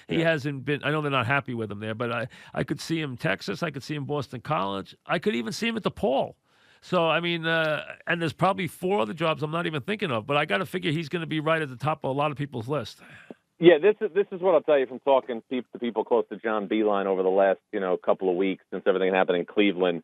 he hasn't been. I know they're not happy with him there, but I could see him in Texas. I could see him in Boston College. I could even see him at DePaul. So, I mean, and there's probably 4 other jobs I'm not even thinking of, but I got to figure he's going to be right at the top of a lot of people's list. Yeah, this is what I'll tell you from talking to people close to John Beeline over the last, couple of weeks since everything happened in Cleveland.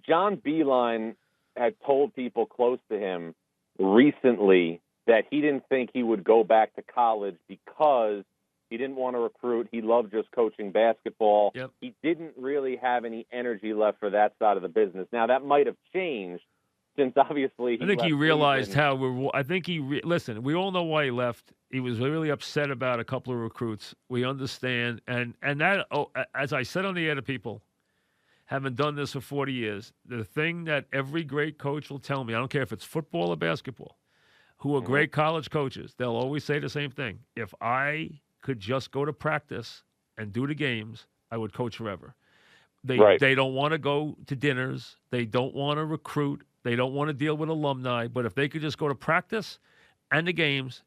John Beeline had told people close to him recently that he didn't think he would go back to college because he didn't want to recruit. He loved just coaching basketball. Yep. He didn't really have any energy left for that side of the business. Now, that might have changed since obviously I think he realized listen, we all know why he left. He was really upset about a couple of recruits. We understand. And that, as I said on the air to people, having done this for 40 years, the thing that every great coach will tell me, I don't care if it's football or basketball, who are great college coaches, they'll always say the same thing. If I could just go to practice and do the games, I would coach forever. They don't want to go to dinners. They don't want to recruit. They don't want to deal with alumni. But if they could just go to practice and the games,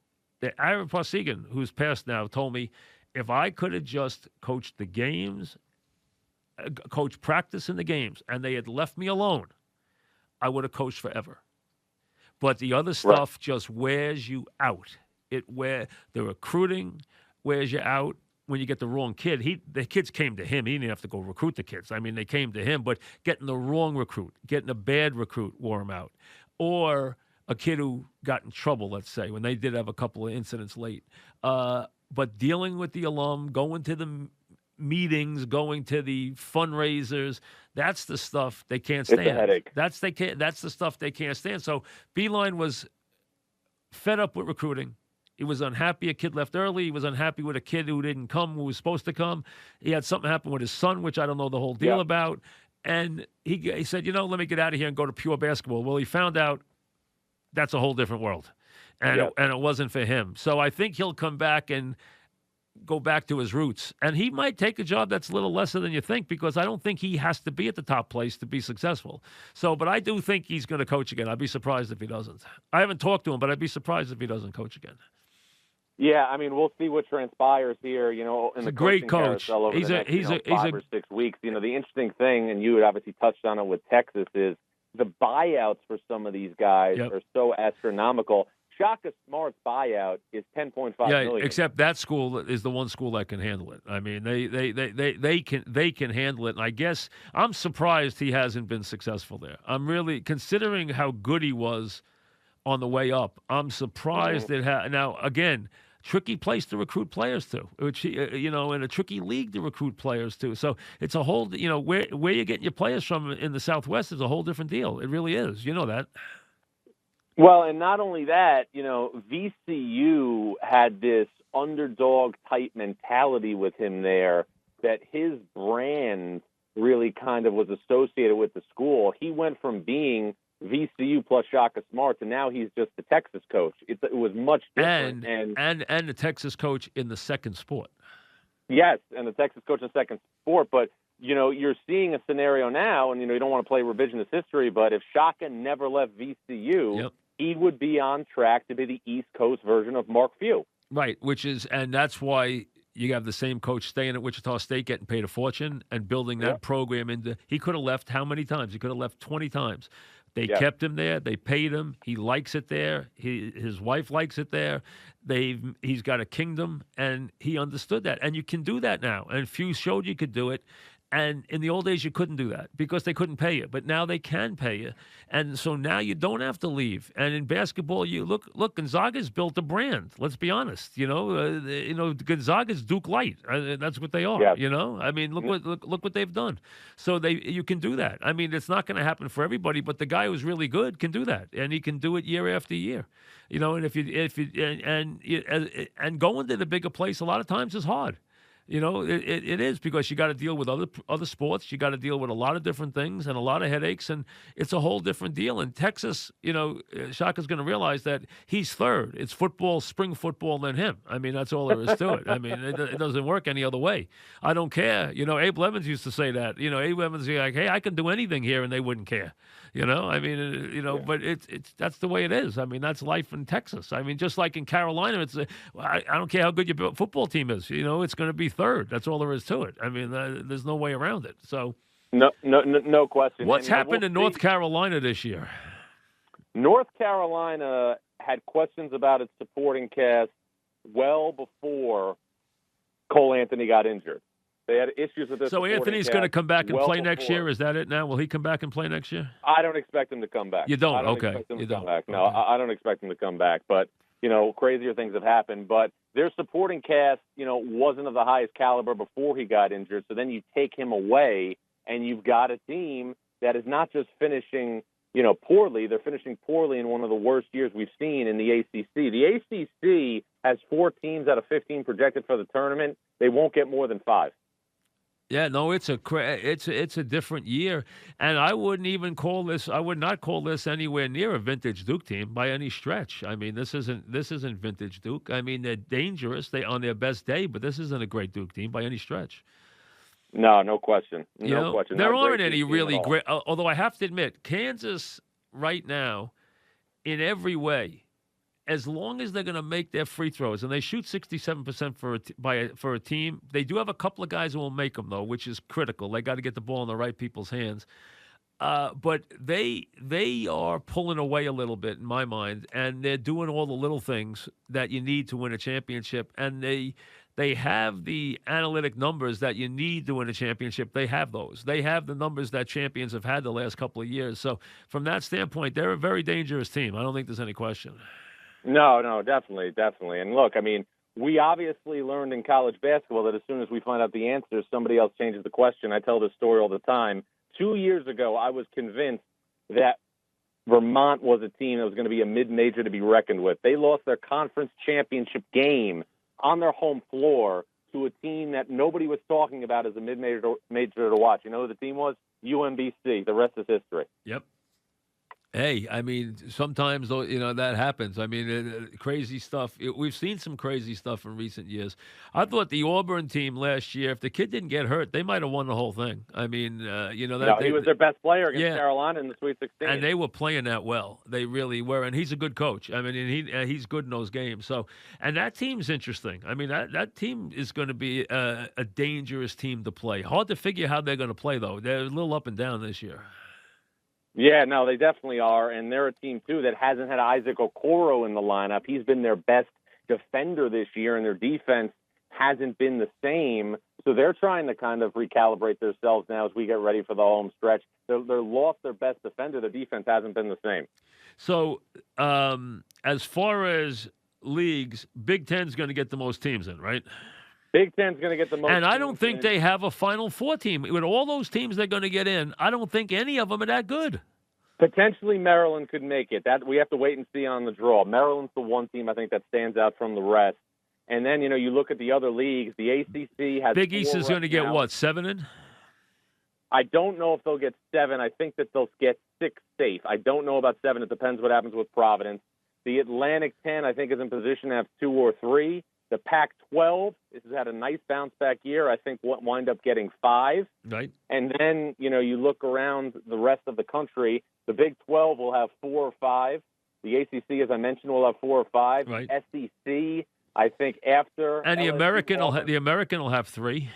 Aaron Parsegan, who's passed now, told me, if I could have just coached the games, coached practice in the games, and they had left me alone, I would have coached forever. But the other stuff just wears you out. The recruiting wears you out. when you get the wrong kid, the kids came to him. He didn't have to go recruit the kids. I mean, they came to him, but getting the wrong recruit, getting a bad recruit wore him out. Or a kid who got in trouble, let's say, when they did have a couple of incidents late. But dealing with the alum, going to the meetings, going to the fundraisers, that's the stuff they can't stand. It's a headache. That's the stuff they can't stand. So Beeline was fed up with recruiting. He was unhappy a kid left early. He was unhappy with a kid who didn't come, who was supposed to come. He had something happen with his son, which I don't know the whole deal about. And he said, let me get out of here and go to pure basketball. Well, he found out that's a whole different world. And it wasn't for him. So I think he'll come back and go back to his roots. And he might take a job that's a little lesser than you think, because I don't think he has to be at the top place to be successful. So, but I do think he's going to coach again. I'd be surprised if he doesn't. I haven't talked to him, but I'd be surprised if he doesn't coach again. Yeah, I mean, we'll see what transpires here, in the great coach. Carousel over the next, 5 or 6 weeks. The interesting thing, and you had obviously touched on it with Texas, is the buyouts for some of these guys are so astronomical. Shaka Smart's buyout is $10.5 million. Except that school is the one school that can handle it. I mean, they can handle it. And I guess I'm surprised he hasn't been successful there. I'm really, considering how good he was on the way up, I'm surprised now again, tricky place to recruit players to, which in a tricky league to recruit players to. So it's a whole, where you're getting your players from in the Southwest is a whole different deal. It really is. You know that. Well, and not only that, VCU had this underdog-type mentality with him there, that his brand really kind of was associated with the school. He went from being VCU plus Shaka Smart to now he's just the Texas coach. It was much different. And the Texas coach in the second sport. Yes, and the Texas coach in the second sport, but you're seeing a scenario now, and, you don't want to play revisionist history, but if Shaka never left VCU, he would be on track to be the East Coast version of Mark Few. Right, and that's why you have the same coach staying at Wichita State, getting paid a fortune, and building that program into. He could have left how many times? He could have left 20 times. They kept him there. They paid him. He likes it there. His wife likes it there. He's got a kingdom, and he understood that. And you can do that now. And Few showed you could do it. And in the old days, you couldn't do that because they couldn't pay you. But now they can pay you. And so now you don't have to leave. And in basketball, you look, Gonzaga's built a brand. Let's be honest. Gonzaga's Duke Light. That's what they are. Yeah. I mean, look what they've done. So you can do that. I mean, it's not going to happen for everybody, but the guy who's really good can do that, and he can do it year after year. And and going to the bigger place a lot of times is hard. It is, because you got to deal with other sports. You got to deal with a lot of different things and a lot of headaches, and it's a whole different deal. In Texas, Shaka's going to realize that he's third. It's football, spring football, than him. I mean, that's all there is to it. I mean, it doesn't work any other way. I don't care. Abe Levins used to say that. Abe Levins was like, hey, I can do anything here, and they wouldn't care. But it's that's the way it is. I mean, that's life in Texas. I mean, just like in Carolina, I don't care how good your football team is. It's going to be third. That's all there is to it. I mean, there's no way around it. So, no question. What's happened in North Carolina this year? North Carolina had questions about its supporting cast well before Cole Anthony got injured. They had issues with this. So Anthony's going to come back and play next year. Is that it now? Will he come back and play next year? I don't expect him to come back. You don't? I don't Okay. expect him you to don't. come back. No, okay. I don't expect him to come back. But, crazier things have happened. But their supporting cast, wasn't of the highest caliber before he got injured. So then you take him away, and you've got a team that is not just finishing, poorly. They're finishing poorly in one of the worst years we've seen in the ACC. The ACC has 4 teams out of 15 projected for the tournament. They won't get more than 5. Yeah, no, it's a different year, and I would not call this anywhere near a vintage Duke team by any stretch. I mean, this isn't vintage Duke. I mean, they're dangerous. They on their best day, but this isn't a great Duke team by any stretch. No question. No question. There aren't any really great. Although I have to admit, Kansas right now, in every way, as long as they're going to make their free throws, and they shoot 67% for a team, they do have a couple of guys who will make them, though, which is critical. They got to get the ball in the right people's hands. But they are pulling away a little bit, in my mind, and they're doing all the little things that you need to win a championship, and They have the analytic numbers that you need to win a championship. They have those. They have the numbers that champions have had the last couple of years. So from that standpoint, they're a very dangerous team. I don't think there's any question. No, definitely. And look, I mean, we obviously learned in college basketball that as soon as we find out the answers, somebody else changes the question. I tell this story all the time. 2 years ago, I was convinced that Vermont was a team that was going to be a mid-major to be reckoned with. They lost their conference championship game on their home floor to a team that nobody was talking about as a mid-major to watch. You know who the team was? UMBC. The rest is history. Yep. Hey, I mean, sometimes, that happens. I mean, crazy stuff. We've seen some crazy stuff in recent years. I thought the Auburn team last year, if the kid didn't get hurt, they might have won the whole thing. I mean, he was their best player against Carolina in the Sweet 16. And they were playing that well. They really were. And he's a good coach. I mean, and he's good in those games. So, and that team's interesting. I mean, that team is going to be a dangerous team to play. Hard to figure how they're going to play, though. They're a little up and down this year. Yeah, no, they definitely are, and they're a team, too, that hasn't had Isaac Okoro in the lineup. He's been their best defender this year, and their defense hasn't been the same, so they're trying to kind of recalibrate themselves now as we get ready for the home stretch. They're lost their best defender. The defense hasn't been the same. So as far as leagues, Big Ten's going to get the most teams in, right? Big Ten's going to get the most. And I don't think they have a Final Four team. With all those teams they're going to get in, I don't think any of them are that good. Potentially Maryland could make it. That we have to wait and see on the draw. Maryland's the one team I think that stands out from the rest. And then, you look at the other leagues. The ACC has Big East is going to get, what, 7 in? I don't know if they'll get 7. I think that they'll get 6 safe. I don't know about 7. It depends what happens with Providence. The Atlantic 10, I think, is in position to have 2 or 3. The Pac-12 has had a nice bounce-back year. I think what wind up getting 5. Right. And then, you look around the rest of the country, the Big 12 will have 4 or 5. The ACC, as I mentioned, will have 4 or 5. Right. SEC, I think after. And the American will have 3.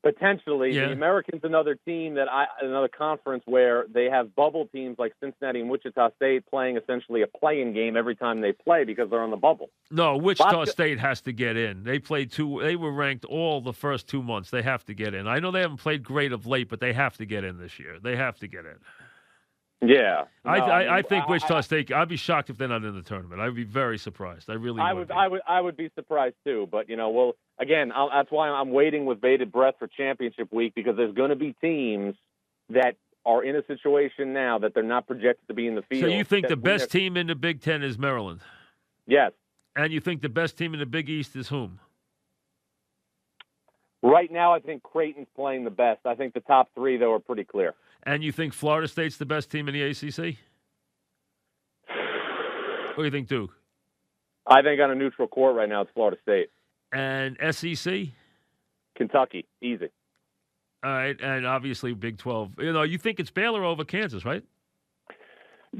Potentially. Yeah. The Americans, another team another conference where they have bubble teams like Cincinnati and Wichita State playing essentially a play-in game every time they play because they're on the bubble. No, Wichita State has to get in. They played 2. They were ranked all the first 2 months. They have to get in. I know they haven't played great of late, but they have to get in this year. They have to get in. Yeah, no, I think Wichita State. I'd be shocked if they're not in the tournament. I'd be very surprised. I really would. I would be surprised too. But again, that's why I'm waiting with bated breath for championship week because there's going to be teams that are in a situation now that they're not projected to be in the field. So you think the best team in the Big Ten is Maryland? Yes. And you think the best team in the Big East is whom? Right now, I think Creighton's playing the best. I think the top 3, though, are pretty clear. And you think Florida State's the best team in the ACC? What do you think, Duke? I think on a neutral court right now, it's Florida State. And SEC? Kentucky, easy. All right, and obviously Big 12. You think it's Baylor over Kansas, right?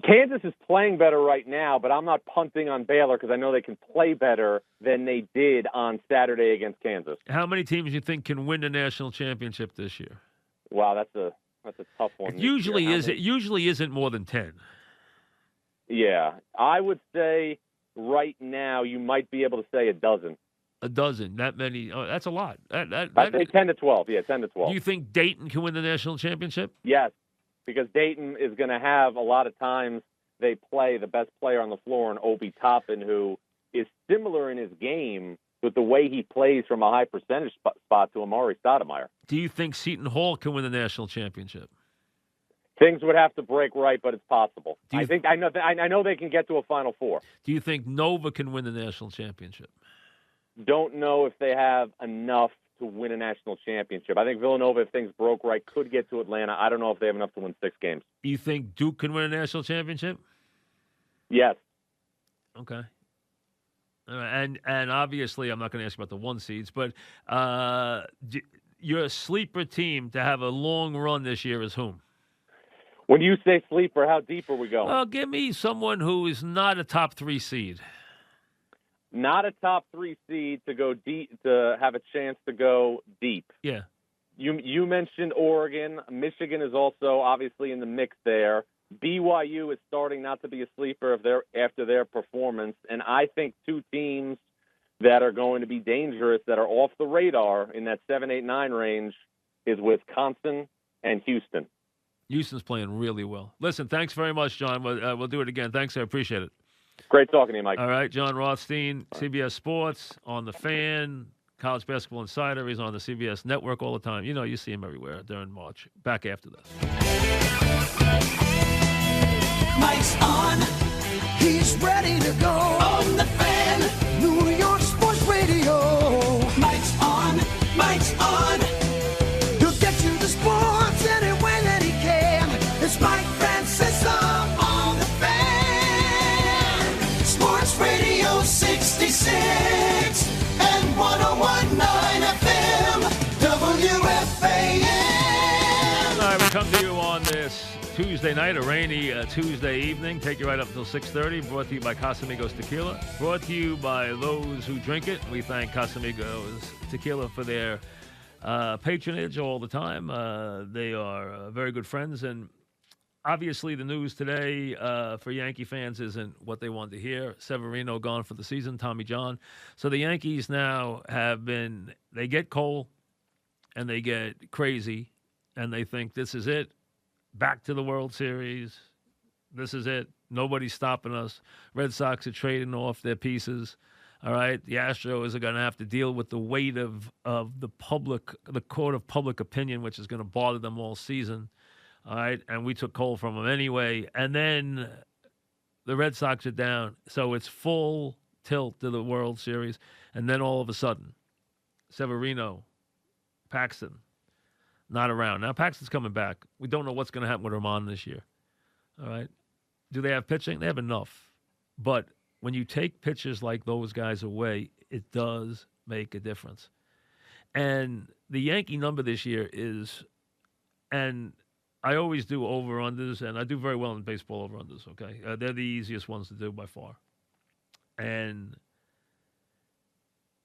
Kansas is playing better right now, but I'm not punting on Baylor because I know they can play better than they did on Saturday against Kansas. How many teams do you think can win the national championship this year? Wow, that's a tough one. It usually isn't more than 10. Yeah, I would say right now you might be able to say a dozen. A dozen, that many. Oh, that's a lot. I'd say 10 to 12. Yeah, 10 to 12. Do you think Dayton can win the national championship? Yes, because Dayton is going to have a lot of times they play the best player on the floor in Obi Toppin, who is similar in his game with the way he plays from a high percentage spot to Amari Stoudemire. Do you think Seton Hall can win the national championship? Things would have to break right, but it's possible. I know they can get to a Final Four. Do you think Nova can win the national championship? Don't know if they have enough to win a national championship. I think Villanova, if things broke right, could get to Atlanta. I don't know if they have enough to win 6 games. You think Duke can win a national championship? Yes. Okay. And obviously, I'm not going to ask about the 1 seeds, but your sleeper team to have a long run this year is whom? When you say sleeper, how deep are we going? Well, give me someone who is not a top 3 seed. Not a top 3 seed to go deep, to have a chance to go deep. Yeah. You mentioned Oregon. Michigan is also obviously in the mix there. BYU is starting not to be a sleeper after their performance, and I think 2 teams that that are going to be dangerous, that are off the radar in that 7, 8, 9 range is Wisconsin and Houston. Houston's playing really well. Listen, thanks very much, John. We'll do it again. Thanks. I appreciate it. Great talking to you, Mike. All right. John Rothstein, CBS Sports, on The Fan, College Basketball Insider. He's on the CBS Network all the time. You know, you see him everywhere during March. Back after this. Mike's on. He's ready to go. On The Fan, New York Sports Radio. Mike's on. Mike's on. He'll get you the sports any way that he can. It's Mike Francesa on The Fan. Sports Radio 66 and 101.9 FM. WFAN. All right, we come to you on this Tuesday night, a rainy Tuesday evening. Take you right up until 6:30. Brought to you by Casamigos Tequila. Brought to you by those who drink it. We thank Casamigos Tequila for their patronage all the time. They are very good friends. And obviously the news today for Yankee fans isn't what they want to hear. Severino gone for the season, Tommy John. So the Yankees now they get Cole and they get crazy and they think this is it. Back to the World Series. This is it. Nobody's stopping us. Red Sox are trading off their pieces. All right. The Astros are going to have to deal with the weight of the court of public opinion, which is going to bother them all season. All right. And we took Cole from them anyway. And then the Red Sox are down. So it's full tilt to the World Series. And then all of a sudden, Severino, Paxton, not around. Now, Paxton's coming back. We don't know what's going to happen with Ramon this year. All right. Do they have pitching? They have enough. But when you take pitchers like those guys away, it does make a difference. And the Yankee number this year is, and I always do over-unders, and I do very well in baseball over-unders, okay? They're the easiest ones to do by far. And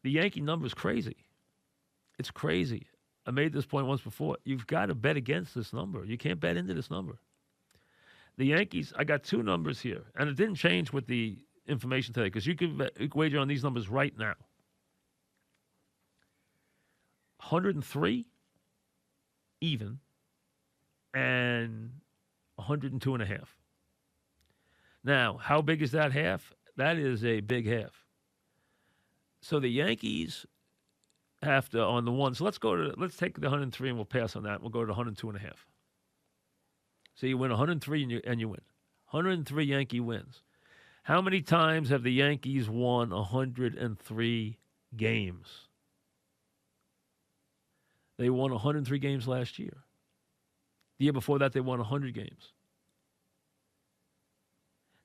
the Yankee number is crazy. It's crazy. I made this point once before. You've got to bet against this number. You can't bet into this number. The Yankees, I got two numbers here, and it didn't change with the information today because you could wager on these numbers right now. 103 even and 102.5. Now, how big is that half? That is a big half. So the Yankees have to on the one. So let's take the 103 and we'll pass on that. We'll go to 102.5. So you win 103 and you win. 103 Yankee wins. How many times have the Yankees won 103 games? They won 103 games last year. The year before that, they won 100 games.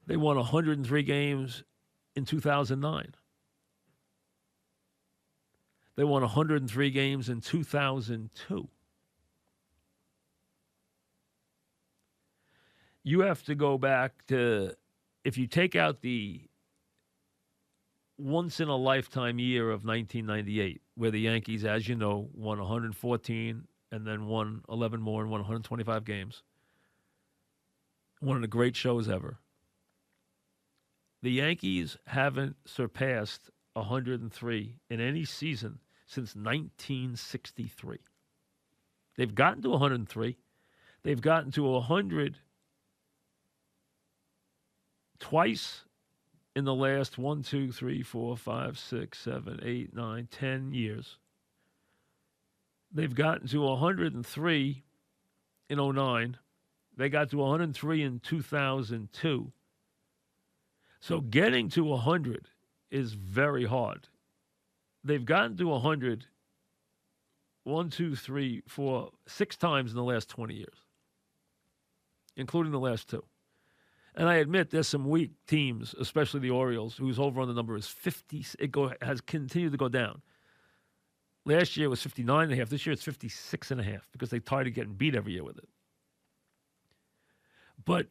They won 103 games in 2009. They won 103 games in 2002. You have to go back to, if you take out the once-in-a-lifetime year of 1998, where the Yankees, as you know, won 114 and then won 11 more and won 125 games. One of the great shows ever. The Yankees haven't surpassed 103 in any season since 1963. They've gotten to 103. They've gotten to 100 twice in the last 1, 2, 3, 4, 5, 6, 7, 8, 9, 10 years. They've gotten to 103 in 2009. They got to 103 in 2002. So getting to 100 is very hard. They've gotten to 100 1, 2, 3, 4, 6 times in the last 20 years, including the last 2. And I admit there's some weak teams, especially the Orioles, whose over-under number is 50. Has continued to go down. Last year it was 59.5. This year it's 56.5 because they tired of getting beat every year with it. But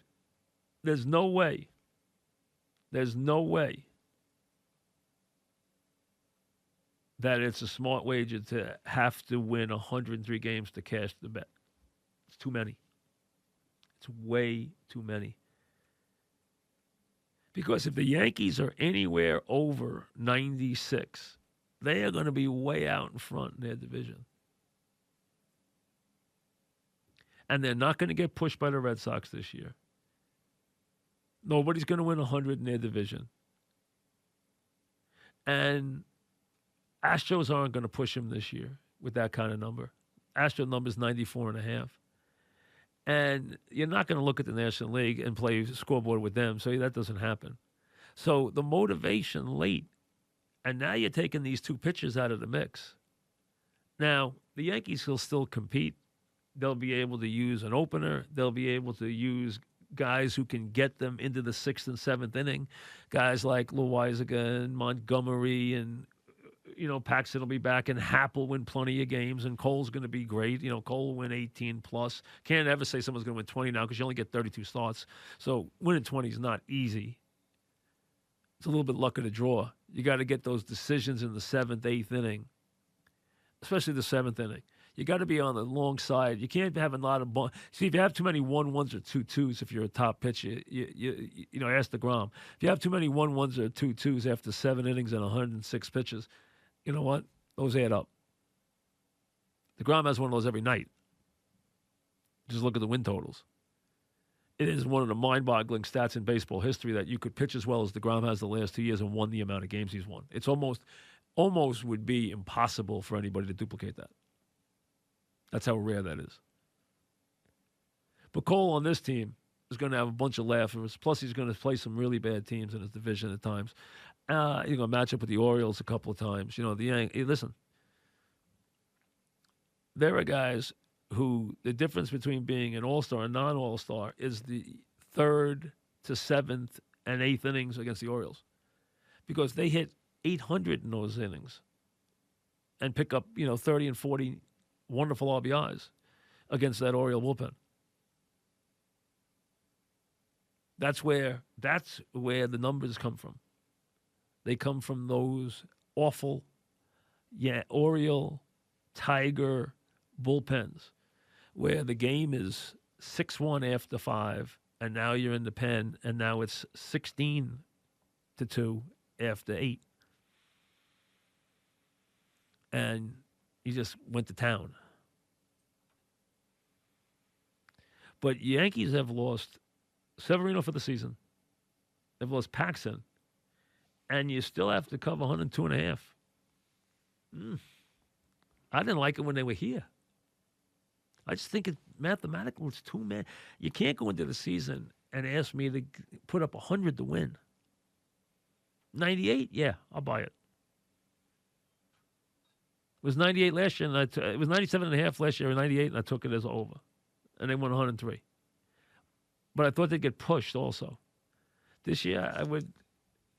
there's no way that it's a smart wager to have to win 103 games to cash the bet. It's too many. It's way too many. Because if the Yankees are anywhere over 96, They are going to be way out in front in their division. And they're not going to get pushed by the Red Sox this year. Nobody's going to win 100 in their division. And Astros aren't going to push him this year with that kind of number. Astro number's 94.5. And you're not going to look at the National League and play scoreboard with them, so that doesn't happen. So the motivation late, and now you're taking these two pitchers out of the mix. Now, the Yankees will still compete. They'll be able to use an opener. They'll be able to use guys who can get them into the 6th and 7th inning, guys like Loizaga and Montgomery and, Paxton will be back, and Happ will win plenty of games, and Cole's going to be great. Cole will win 18 plus. Can't ever say someone's going to win 20 now because you only get 32 starts. So winning 20 is not easy. It's a little bit luck of the draw. You got to get those decisions in the 7th, 8th inning, especially the 7th inning. You got to be on the long side. You can't have a lot of see, if you have too many 1-1s or 2-2s, if you're a top pitcher, ask DeGrom. If you have too many 1-1s or 2-2s after 7 innings and 106 pitches, you know what? Those add up. DeGrom has one of those every night. Just look at the win totals. It is one of the mind-boggling stats in baseball history that you could pitch as well as DeGrom has the last 2 years and won the amount of games he's won. It's almost would be impossible for anybody to duplicate that. That's how rare that is. But Cole on this team is going to have a bunch of laughers. Plus, he's going to play some really bad teams in his division at times. He's going to match up with the Orioles a couple of times. Listen, there are guys who the difference between being an all-star and non-all-star is the 3rd to 7th and 8th innings against the Orioles, because they hit 800 in those innings and pick up 30 and 40 wonderful RBIs against that Oriole bullpen. That's where the numbers come from. They come from those awful, Oriole, Tiger bullpens, where the game is 6-1 after 5, and now you're in the pen, and now it's 16-2 after 8. And he just went to town. But Yankees have lost Severino for the season. They've lost Paxton. And you still have to cover 102.5. I didn't like it when they were here. I just think it mathematically it's too many. You can't go into the season and ask me to put up 100 to win. 98? Yeah, I'll buy it. It was 98 last year, and it was 97.5 last year, or 98, and I took it as over. And they won 103. But I thought they'd get pushed also. This year,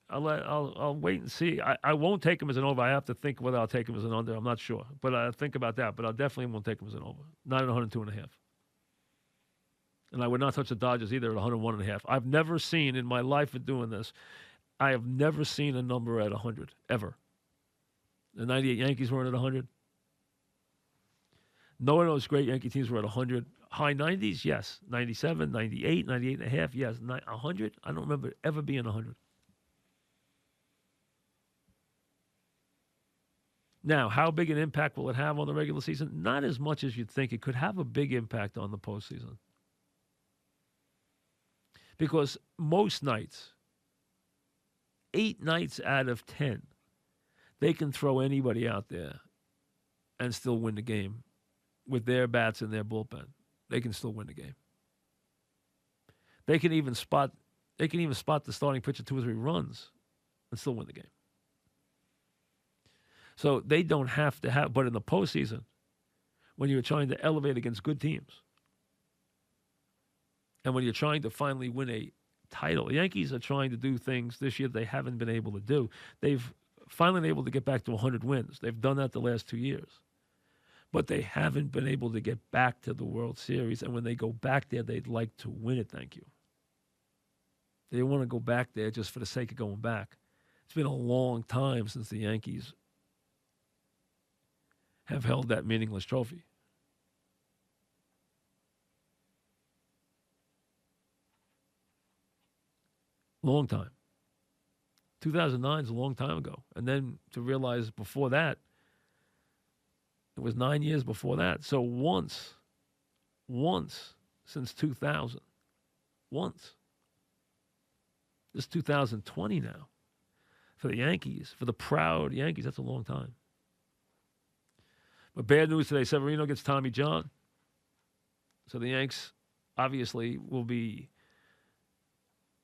I'll wait and see. I won't take them as an over. I have to think whether I'll take them as an under. I'm not sure. But I'll think about that. But I definitely won't take them as an over. Not at 102.5. And I would not touch the Dodgers either at 101.5. I've never seen in my life of doing this, I have never seen a number at 100, ever. The 98 Yankees weren't at 100. No one of those great Yankee teams were at 100. High 90s, yes. 97, 98, 98.5, yes. 100, I don't remember it ever being 100. Now, how big an impact will it have on the regular season? Not as much as you'd think. It could have a big impact on the postseason. Because most nights, 8 nights out of 10, they can throw anybody out there and still win the game with their bats and their bullpen. They can still win the game. They can even spot the starting pitcher 2 or 3 runs and still win the game. So they don't have to have, but in the postseason, when you're trying to elevate against good teams, and when you're trying to finally win a title, the Yankees are trying to do things this year they haven't been able to do. They've finally been able to get back to 100 wins. They've done that the last 2 years. But they haven't been able to get back to the World Series. And when they go back there, they'd like to win it, thank you. They want to go back there just for the sake of going back. It's been a long time since the Yankees have held that meaningless trophy. Long time. 2009 is a long time ago. And then to realize before that, it was 9 years before that. So once since 2000, once. This is 2020 now. For the Yankees, for the proud Yankees, that's a long time. But bad news today, Severino gets Tommy John. So the Yanks obviously will be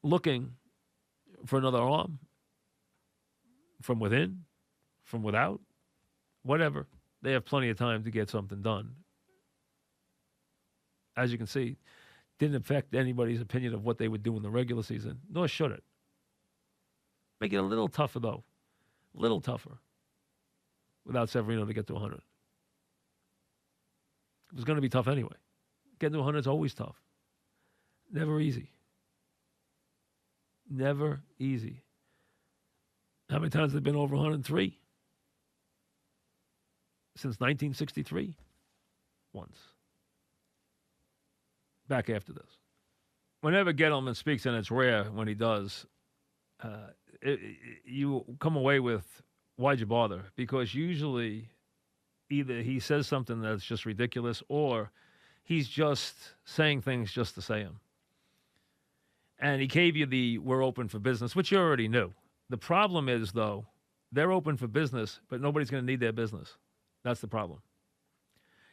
looking for another arm from within, from without, whatever. They have plenty of time to get something done. As you can see, didn't affect anybody's opinion of what they would do in the regular season, nor should it. Make it a little tougher, though. A little tougher without Severino to get to 100. It was going to be tough anyway. Getting to 100 is always tough. Never easy. Never easy. How many times have they been over 103? Since 1963? Once. Back after this. Whenever Gettleman speaks, and it's rare when he does, you come away with, why'd you bother? Because usually either he says something that's just ridiculous or he's just saying things just to say them. And he gave you the we're open for business, which you already knew. The problem is, though, they're open for business, but nobody's going to need their business. That's the problem.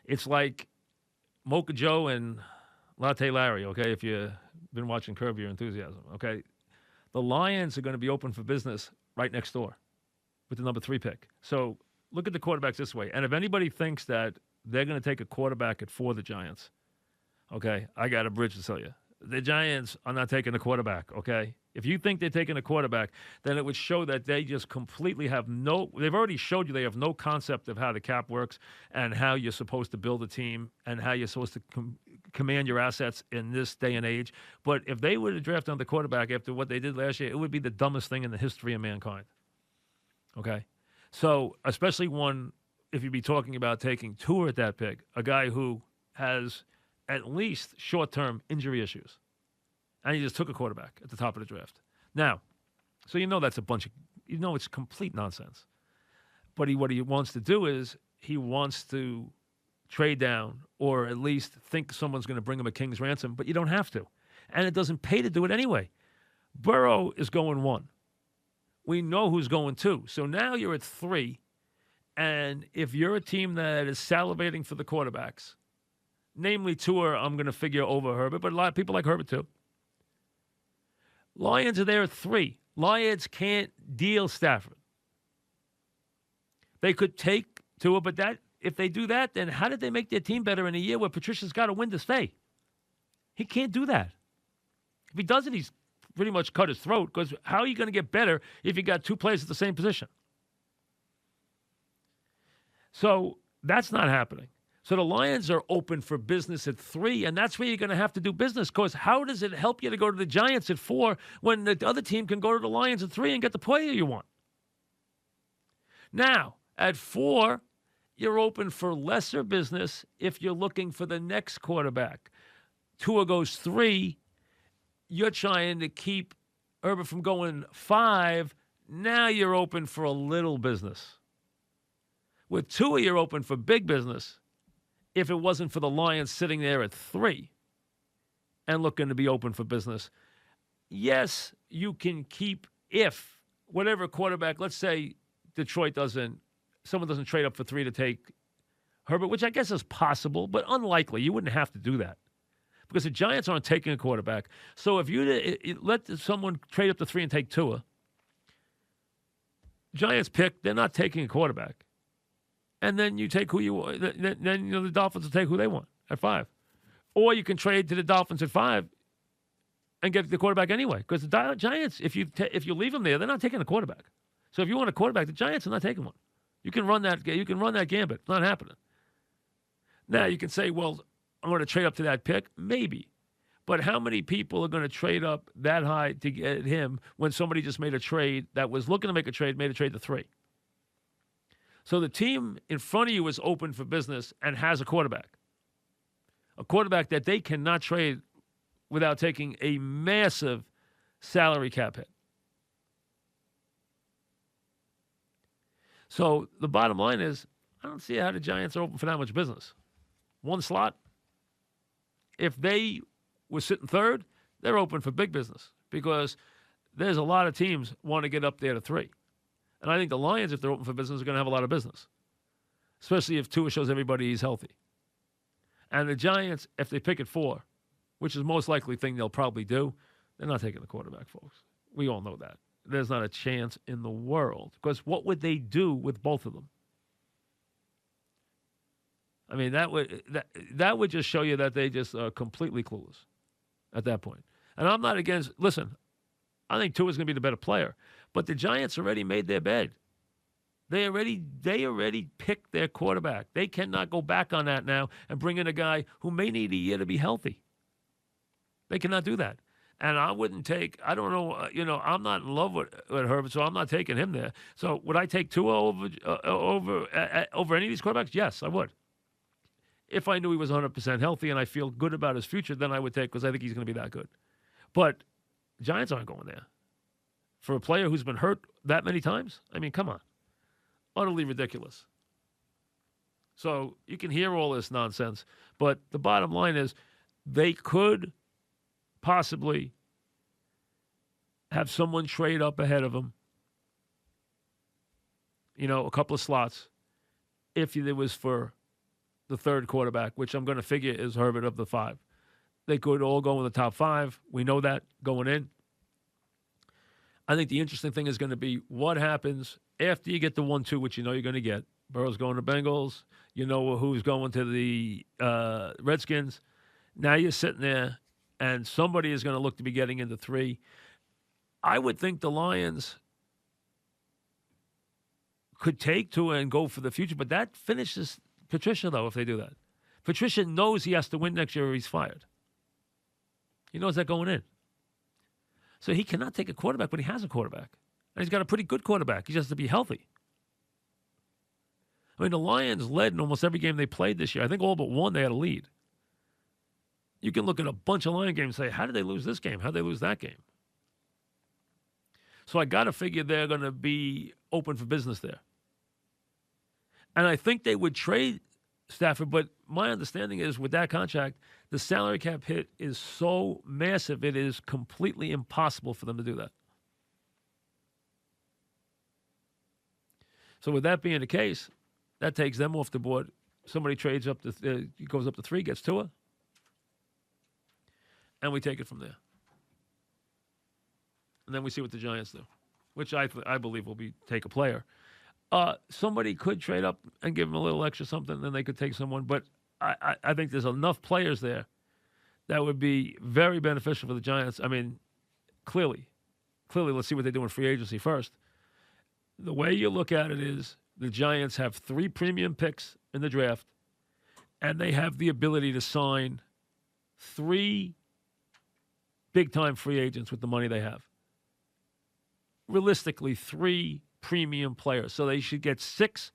It's like Mocha Joe and Latte Larry, okay, if you've been watching Curb Your Enthusiasm, okay? The Lions are going to be open for business right next door with the number 3 pick. So look at the quarterbacks this way. And if anybody thinks that they're going to take a quarterback at 4, the Giants, okay, I got a bridge to tell you. The Giants are not taking a quarterback, okay? If you think they're taking a quarterback, then it would show that they just completely have they've already showed you they have no concept of how the cap works and how you're supposed to build a team and how you're supposed to command your assets in this day and age. But if they were to draft another quarterback after what they did last year, it would be the dumbest thing in the history of mankind, okay? So especially one, if you'd be talking about taking Tua at that pick, a guy who has at least short-term injury issues. And he just took a quarterback at the top of the draft. Now, so you know that's a bunch of, you know it's complete nonsense. But what he wants to do is he wants to trade down or at least think someone's going to bring him a king's ransom, but you don't have to. And it doesn't pay to do it anyway. Burrow is going 1. We know who's going 2. So now you're at 3. And if you're a team that is salivating for the quarterbacks, namely Tua, I'm going to figure over Herbert, but a lot of people like Herbert too. Lions are there at 3. Lions can't deal Stafford. They could take Tua, but if they do that, then how did they make their team better in a year where Patricia's got to win to stay? He can't do that. If he does it, he's pretty much cut his throat, because how are you going to get better if you got 2 players at the same position? So that's not happening. So the Lions are open for business at 3, and that's where you're going to have to do business, because how does it help you to go to the Giants at 4 when the other team can go to the Lions at 3 and get the player you want? Now, at 4, you're open for lesser business if you're looking for the next quarterback. Tua goes 3. You're trying to keep Herbert from going 5. Now you're open for a little business. With Tua, you're open for big business if it wasn't for the Lions sitting there at 3 and looking to be open for business. Yes, you can keep, if whatever quarterback, let's say someone doesn't trade up for 3 to take Herbert, which I guess is possible, but unlikely. You wouldn't have to do that because the Giants aren't taking a quarterback. So if you let someone trade up to 3 and take Tua, Giants pick, they're not taking a quarterback. And then you take who you want. Then the Dolphins will take who they want at 5. Or you can trade to the Dolphins at 5 and get the quarterback anyway. Because the Giants, if you leave them there, they're not taking a quarterback. So if you want a quarterback, the Giants are not taking one. You can run that gambit. It's not happening. Now you can say, well, I'm going to trade up to that pick. Maybe. But how many people are going to trade up that high to get him when somebody just made a trade that was looking to make a trade, made a trade to 3? So the team in front of you is open for business and has a quarterback that they cannot trade without taking a massive salary cap hit. So the bottom line is, I don't see how the Giants are open for that much business. One slot. If they were sitting third, they're open for big business because there's a lot of teams want to get up there to 3. And I think the Lions, if they're open for business, are going to have a lot of business, especially if Tua shows everybody he's healthy. And the Giants, if they pick at 4, which is the most likely thing they'll probably do, they're not taking the quarterback, folks. We all know that. There's not a chance in the world because what would they do with both of them? I mean, that would just show you that they just are completely clueless at that point. And I'm not against. Listen, I think Tua's going to be the better player, but the Giants already made their bed. They already picked their quarterback. They cannot go back on that now and bring in a guy who may need a year to be healthy. They cannot do that. And I wouldn't take. I don't know. I'm not in love with Herbert, so I'm not taking him there. So would I take Tua over any of these quarterbacks? Yes, I would. If I knew he was 100% healthy and I feel good about his future, then I would take because I think he's going to be that good. But Giants aren't going there. For a player who's been hurt that many times, I mean, come on. Utterly ridiculous. So you can hear all this nonsense, but the bottom line is they could possibly have someone trade up ahead of them, a couple of slots, if it was for the third quarterback, which I'm going to figure is Herbert of the 5. They could all go in the top 5. We know that going in. I think the interesting thing is going to be what happens after you get the 1-2, which you know you're going to get. Burrow's going to Bengals. You know who's going to the Redskins. Now you're sitting there, and somebody is going to look to be getting into 3. I would think the Lions could take Tua and go for the future, but that finishes Patricia, though, if they do that. Patricia knows he has to win next year or he's fired. He knows that going in. So he cannot take a quarterback, but he has a quarterback. And he's got a pretty good quarterback. He just has to be healthy. I mean, the Lions led in almost every game they played this year. I think all but one they had a lead. You can look at a bunch of Lion games and say, how did they lose this game? How did they lose that game? So I got to figure they're going to be open for business there. And I think they would trade Stafford, but my understanding is with that contract, the salary cap hit is so massive, it is completely impossible for them to do that. So with that being the case, that takes them off the board. Somebody trades up to goes up to 3, gets Tua, and we take it from there. And then we see what the Giants do, which I believe will be take a player. Somebody could trade up and give them a little extra something, then they could take someone. But I think there's enough players there that would be very beneficial for the Giants. I mean, clearly, let's see what they do in free agency first. The way you look at it is the Giants have 3 premium picks in the draft, and they have the ability to sign 3 big-time free agents with the money they have. Realistically, 3 premium players. So they should get 6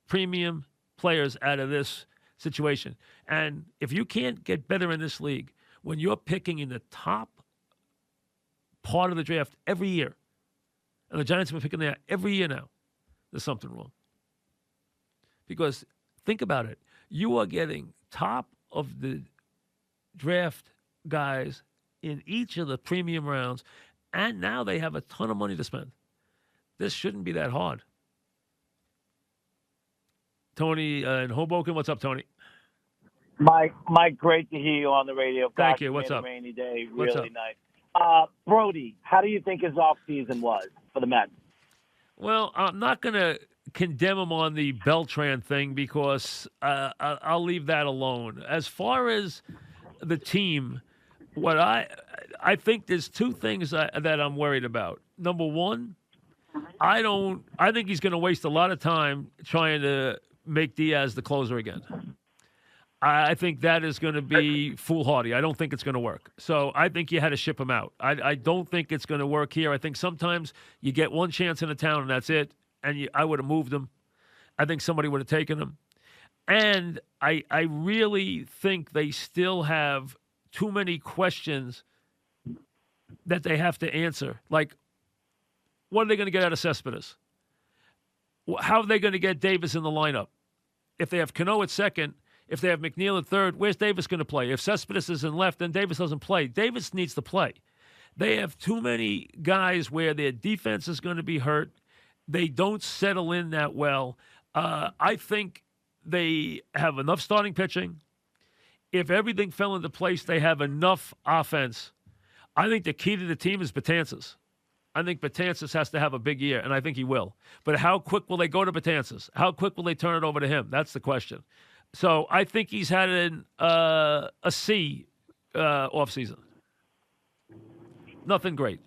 premium players out of this situation. And if you can't get better in this league, when you're picking in the top part of the draft every year, and the Giants have been picking there every year now, there's something wrong. Because think about it. You are getting top of the draft guys in each of the premium rounds, and now they have a ton of money to spend. This shouldn't be that hard. Tony in Hoboken, what's up, Tony? Mike, great to hear you on the radio. Thank you. What's up? Rainy day, What's really up? nice. Brody, how do you think his offseason was for the Mets? Well, I'm not going to condemn him on the Beltran thing because I'll leave that alone. As far as the team, what I think there's 2 things that I'm worried about. Number one, I think he's going to waste a lot of time trying to make Diaz the closer again. I think that is going to be foolhardy. I don't think it's going to work. So I think you had to ship him out. I don't think it's going to work here. I think sometimes you get one chance in a town and that's it. And I would have moved him. I think somebody would have taken him. And I really think they still have too many questions that they have to answer. Like, what are they going to get out of Cespedes? How are they going to get Davis in the lineup? If they have Cano at second, if they have McNeil at third, where's Davis going to play? If Cespedes is in left, then Davis doesn't play. Davis needs to play. They have too many guys where their defense is going to be hurt. They don't settle in that well. I think they have enough starting pitching. If everything fell into place, they have enough offense. I think the key to the team is Betances. I think Betances has to have a big year, and I think he will. But how quick will they go to Betances? How quick will they turn it over to him? That's the question. So I think he's had a C offseason. Nothing great.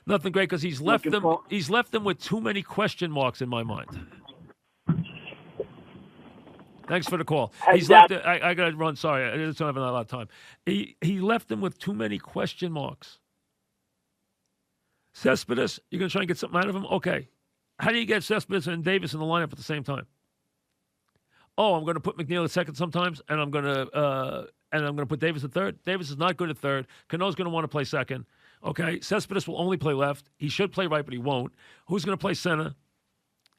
Nothing great because he's left them with too many question marks in my mind. Thanks for the call. He's left. I got to run. Sorry, I just don't have a lot of time. He left them with too many question marks. Cespedes, you're going to try and get something out of him? Okay. How do you get Cespedes and Davis in the lineup at the same time? Oh, I'm going to put McNeil at second sometimes, and I'm going to put Davis at third. Davis is not good at third. Cano's going to want to play second. Okay. Cespedes will only play left. He should play right, but he won't. Who's going to play center?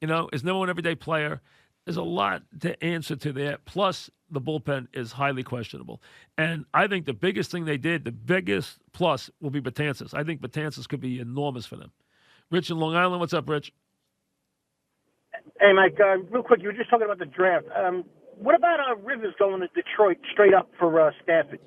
Is no one everyday player. There's a lot to answer to that. Plus, the bullpen is highly questionable. And I think the biggest thing they did, the biggest plus, will be Betances. I think Betances could be enormous for them. Rich in Long Island. What's up, Rich? Hey, Mike, real quick, you were just talking about the draft. What about Rivers going to Detroit straight up for Stafford?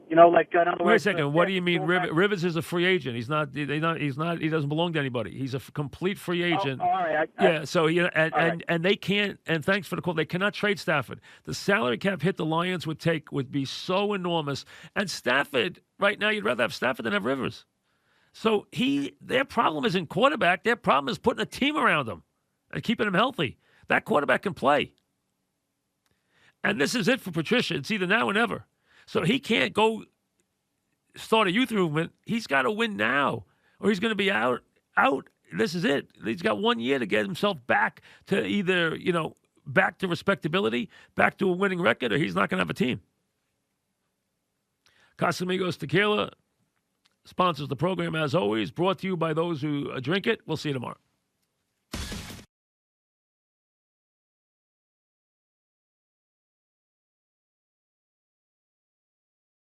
In other words, wait a second. What do you mean? Rivers is a free agent. He's not. He doesn't belong to anybody. He's a complete free agent. Oh, all right. Yeah. So and they can't. And thanks for the call. They cannot trade Stafford. The salary cap hit the Lions would be so enormous. And Stafford right now, you'd rather have Stafford than have Rivers. So their problem isn't quarterback. Their problem is putting a team around him and keeping him healthy. That quarterback can play. And this is it for Patricia. It's either now or never. So he can't go start a youth movement. He's got to win now, or he's going to be out. This is it. He's got 1 year to get himself back to either, back to respectability, back to a winning record, or he's not going to have a team. Casamigos Tequila sponsors the program, as always, brought to you by those who drink it. We'll see you tomorrow.